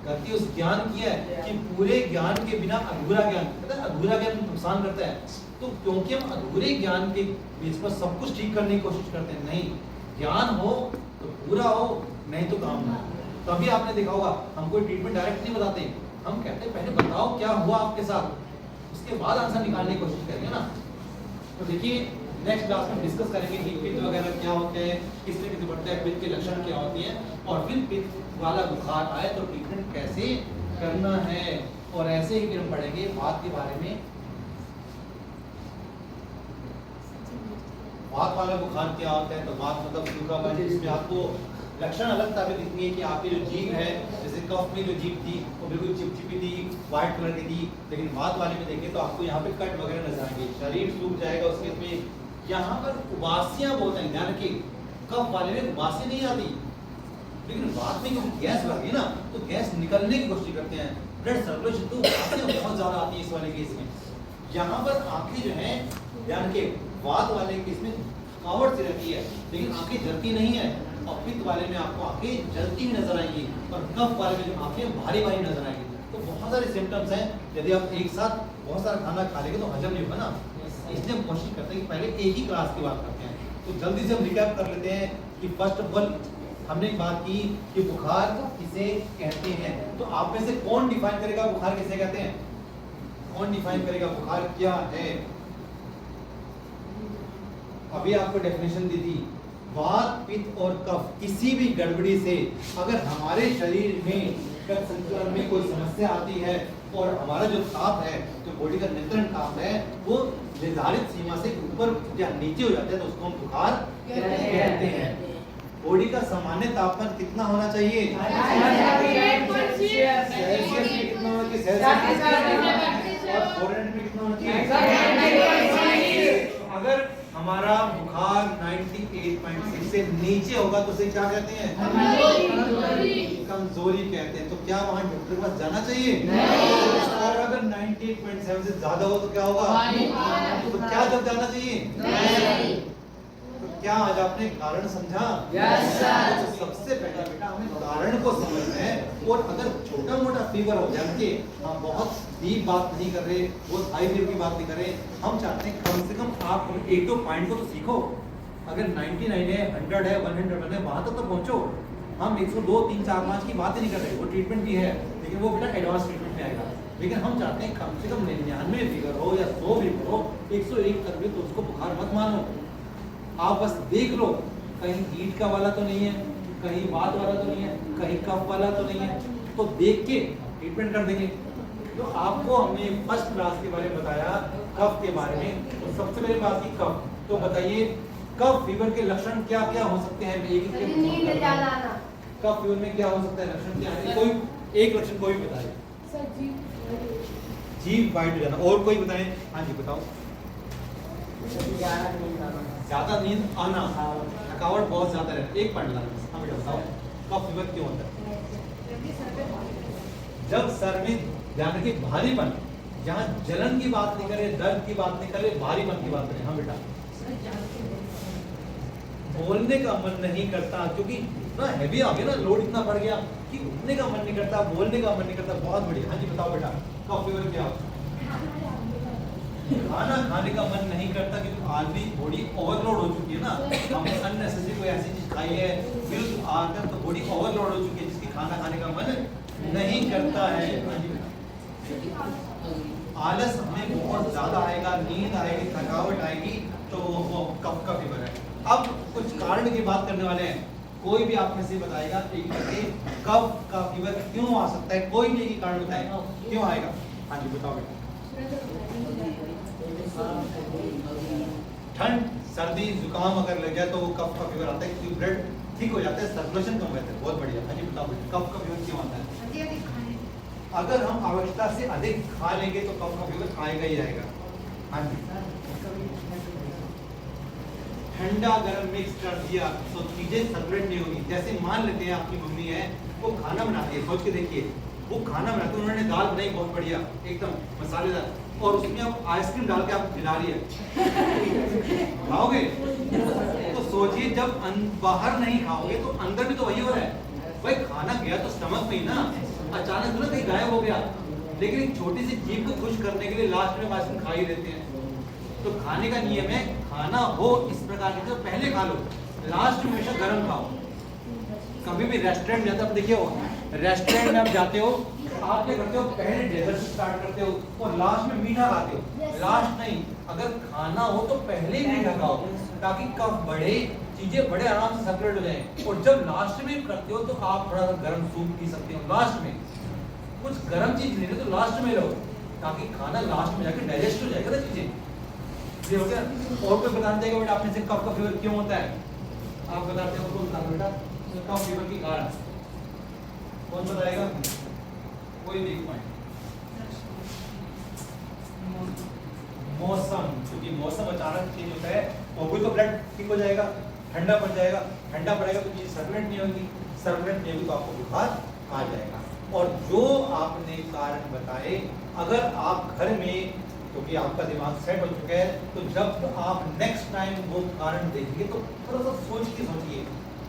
गलती उस ज्ञान की है कि पूरे ज्ञान के बिना अधूरा ज्ञान, पता है अधूरा ज्ञान नुकसान करता है। तो क्योंकि हम अधूरे ज्ञान के बेस पर सब कुछ ठीक करने की कोशिश करते हैं, नहीं, ज्ञान हो तो पूरा हो, नहीं तो काम ना। तभी आपने देखा होगा हम कोई ट्रीटमेंट डायरेक्ट नहीं बताते, हम कहते हैं पहले बताओ क्या हुआ आपके साथ, उसके बाद आंसर निकालने की कोशिश करेंगे ना। तो देखिए नेक्स्ट क्लास में डिस्कस करेंगे कि पित्त वगैरह क्या होते हैं, किस तरह से बढ़ता है, पित्त के लक्षण क्या होते हैं, और फिर पित्त वाला बुखार आए तो ट्रीटमेंट कैसे करना है। और ऐसे ही फिर हम पढ़ेंगे वात के बारे में। वात वाला बुखार क्या होता है? तो वात मतलब सूखापन, जिसमें आपको लक्षण अलग तरह दिखनी है कि आपकी जो जीभ है, जैसे कफ में जो जीभ थी वो बिल्कुल चिपचिपी थी, व्हाइट कलर की थी। लेकिन वात वाले में देखें तो आपको यहाँ पे कट वगैरह नजर आएंगे, शरीर सूख जाएगा उसके में। यहाँ पर उबासियां बोलते हैं, ध्यान रखिए कफ वाले में उबासी नहीं आती, लेकिन वात में क्योंकि गैस लगती है ना तो गैस निकलने की कोशिश करते हैं, ब्लड सर्कुलेशन, तो उबासियां बहुत ज्यादा आती है इस वाले केस में। यहाँ पर आंखें जो है ध्यान के वात वाले केस में थकावट से रहती है, लेकिन आंखें जलती नहीं है। और पित्त वाले में आपको आंखें जलती हुई नजर आएंगी, और कफ वाले में जो आंखें भारी भारी नजर आएंगी। तो बहुत सारे सिम्टम्स हैं। यदि आप एक साथ बहुत सारा खाना खा लेंगे तो हजम नहीं होगा ना, इसलिए हम कोशिश करते हैं कि पहले एक ही क्लास की बात करते हैं। तो जल्दी से हम रिकैप कर लेते हैं कि फर्स्ट ऑफ ऑल हमने बात की कि बुखार किसे कहते हैं। तो आप में से कौन डिफाइन करेगा बुखार किसे कहते हैं? कौन डिफाइन करेगा बुखार क्या है? अभी आपको डेफिनेशन दी थी, वात पित्त और कफ किसी भी गड़बड़ी से अगर हमारे शरीर में रक्त संचलन में कोई समस्या आती है और हमारा जो ताप है, जो बॉडी का नियंत्रण ताप है, वो निर्धारित सीमा से ऊपर या नीचे हो जाता है तो उसको हम बुखार कहते हैं। बॉडी का सामान्य तापमान कितना होना चाहिए? सेल्सियस में कितना होना चाहिए? सेल्सियस और फ़ारेनहाइट में कितना होना चाहिए? अगर हमारा बुखार 98.6 से नीचे होगा तो उसे क्या कहते हैं? कमजोरी कहते हैं। तो क्या वहाँ डॉक्टर के पास जाना चाहिए? और अगर 98.7 से ज्यादा हो तो क्या होगा? तो क्या जब जाना चाहिए? तो क्या आज आपने कारण समझा? तो सबसे पहला बेटा हमें कारण को समझना है। और अगर छोटा मोटा फीवर हो जाए के, हम बहुत डीप बात नहीं कर रहे, बहुत हाई फीवर की बात नहीं कर रहे, हम चाहते हैं कम से कम आप एक दो पॉइंट को तो सीखो। अगर 99 है, 100 है, 101 है, वहां तक तो पहुंचो। हम 102, 3, 4, 5 की बात ही नहीं कर रहे। वो ट्रीटमेंट भी है, लेकिन वो बेटा एडवांस ट्रीटमेंट में आएगा। लेकिन हम चाहते हैं कम से कम 99 फीवर हो या 100 फीवर हो, 101 कर भी तो उसको बुखार मत मानो। आप बस देख लो कहीं हीट का वाला तो नहीं है, कहीं वात वाला तो नहीं है, कहीं कफ वाला तो नहीं है, तो देख के ट्रीटमेंट कर देंगे। तो आपको हमने फर्स्ट क्लास के बारे में बताया, कफ के बारे में। तो सबसे पहले बात की कफ। तो बताइए कफ फीवर के लक्षण क्या क्या हो सकते हैं? कफ फीवर में क्या हो सकता है, लक्षण क्या है? कोई एक लक्षण कोई बताए? जीभ वाइट हो जाना। और कोई बताए? हाँ जी बताओ। ज्यादा नींद आना। थकावट बहुत ज्यादा रहती है, एक पॉइंट लाना हाँ बेटा बताओ कफ फीवर क्यों होता है? जब सर में ध्यान रखिए भारीपन, जहाँ जलन की बात नहीं करे, दर्द की बात नहीं करे, भारीपन की बात करें। हाँ बेटा बोलने का मन नहीं करता क्योंकि ना हैवी आ गया ना, लोड इतना बढ़ गया कि उठने का मन नहीं करता, बोलने का मन नहीं करता। बहुत बढ़िया। हाँ जी बताओ बेटा कफ फीवर क्या? खाना खाने का मन नहीं करता क्योंकि आदमी बॉडी ओवरलोड हो चुकी है ना, हमने अननेसेसरी कोई ऐसी चीज खाई है फिर आकर तो बॉडी ओवरलोड हो चुकी है जिसकी खाना खाने का मन नहीं करता है। हाँ जी आलस हमें बहुत ज्यादा आएगा, नींद आएगी, थकावट आएगी, तो वो कफ का फीवर है। अब कुछ कारण की बात करने वाले हैं, कोई भी आप में से बताएगा एक करके कफ का फीवर क्यों आ सकता है? कोई भी एक कारण बताए क्यों आएगा। हाँ जी बताओ बेटा। ठंड सर्दी जुकाम अगर लग जाए तो वो कफ का फीवर आता है क्योंकि ब्लड ठीक हो जाता है, सर्कुलेशन कम रहता है। बहुत बढ़िया। हाँ जी बताओ बेटा कफ का फीवर क्यों आता है? अगर हम आवश्यकता से अधिक खा लेंगे तो कफ का फीवर आएगा ही आएगा। हाँ जी ठंडा गर्म मिक्स कर दिया तो चीजें सर्कुलेट नहीं होगी। जैसे मान लेते हैं आपकी मम्मी है वो खाना बनाती है, सोच के देखिए वो खाना बनाते हैं, उन्होंने दाल बनाई बहुत बढ़िया एकदम मसालेदार और उसमें आप आइसक्रीम डाल के आप खिला रही है, खाओगे? तो सोचिए जब बाहर नहीं खाओगे तो अंदर भी तो वही हो रहा है भाई, खाना गया तो स्टमक में ही ना, अचानक ना कहीं गायब हो गया। लेकिन एक छोटी सी जीभ को खुश करने के लिए लास्ट में आइसक्रीम खा ही लेते हैं। तो खाने का नियम है खाना हो इस प्रकार के तो पहले खा लो, लास्ट में हमेशा गर्म खाओ। कभी भी रेस्टोरेंट जाते हो, देखिए रेस्टोरेंट में आप जाते हो आप क्या करते हो, पहले डेजर्ट से स्टार्ट करते हो और लास्ट में मीठा खाते हो। लास्ट नहीं, अगर खाना हो तो पहले ही मीठा खाओ ताकि कफ बढ़े, चीजें बड़े आराम से सर्कुलेट हो जाए। और जब लास्ट में करते हो तो आप थोड़ा सा गर्म सूप पी सकते हो। लास्ट में कुछ गर्म चीज ले लो तो लास्ट में लो ताकि खाना लास्ट में जाकर डाइजेस्ट हो जाएगा ना चीजें। ये हो गया। और कोई बताना चाहेगा बेटा आपने से कफ का फीवर क्यों होता है? आप बताते हो कौन बताना बेटा कफ फीवर की कारण कौन बताएगा? कोई भी पॉइंट। मौसम, क्योंकि मौसम अचानक चेंज होता है और कोई तो ब्लड ठीक हो जाएगा, ठंडा पड़ जाएगा, ठंडा पड़ेगा तो चीज सर्कुलेट नहीं होगी, सर्कुलेट नहीं होगी तो आपको बुखार आ जाएगा। और जो आपने कारण बताए अगर आप घर में, क्योंकि आपका दिमाग सेट हो चुका है, तो जब आप नेक्स्ट टाइम वो कारण देखेंगे तो थोड़ा सा सोच के सोचिए।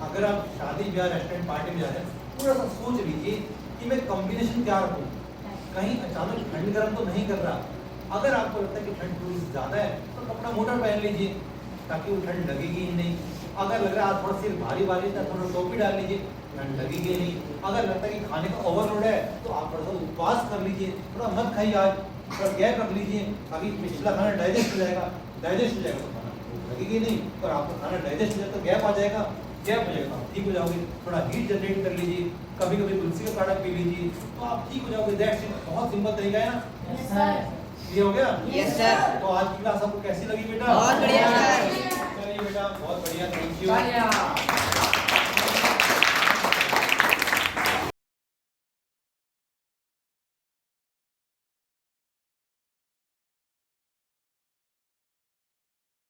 अगर आप शादी ब्याह रेस्टोरेंट पार्टी में जा रहे हैं थोड़ा सा सोच लीजिए कि मैं कॉम्बिनेशन क्या रखूं, कहीं अचानक ठंड गर्म तो नहीं कर रहा। अगर आपको लगता है कि ठंड थोड़ी सी ज्यादा है तो कपड़ा मोटा पहन लीजिए ताकि वो ठंड लगेगी ही नहीं। अगर लग रहा है थोड़ा सिर भारी भारी था थोड़ा टोपी डाल लीजिए, ठंड लगेगी नहीं। अगर लगता है कि खाने का ओवरलोड है तो आप थोड़ा सा उपवास कर लीजिए, थोड़ा मत खाइए, आज थोड़ा गैप रख लीजिए ताकि पिछला खाना डाइजेस्ट हो जाएगा। डाइजेस्ट हो जाएगा तो खाना लगेगी नहीं और आपका खाना डाइजेस्ट हो जाए तो गैप आ जाएगा, गैप हो जाएगा तो आप ठीक हो जाओगे। थोड़ा हीट जनरेट कर लीजिए, कभी कभी तुलसी का काढ़ा पी लीजिए तो आप ठीक हो जाओगे। That's it. बहुत सिंपल तरीका है ना। ये हो गया? Yes sir. तो आज की क्लास आपको कैसी लगी बेटा? बहुत बढ़िया सर। चलिए बेटा बहुत बढ़िया, थैंक यू।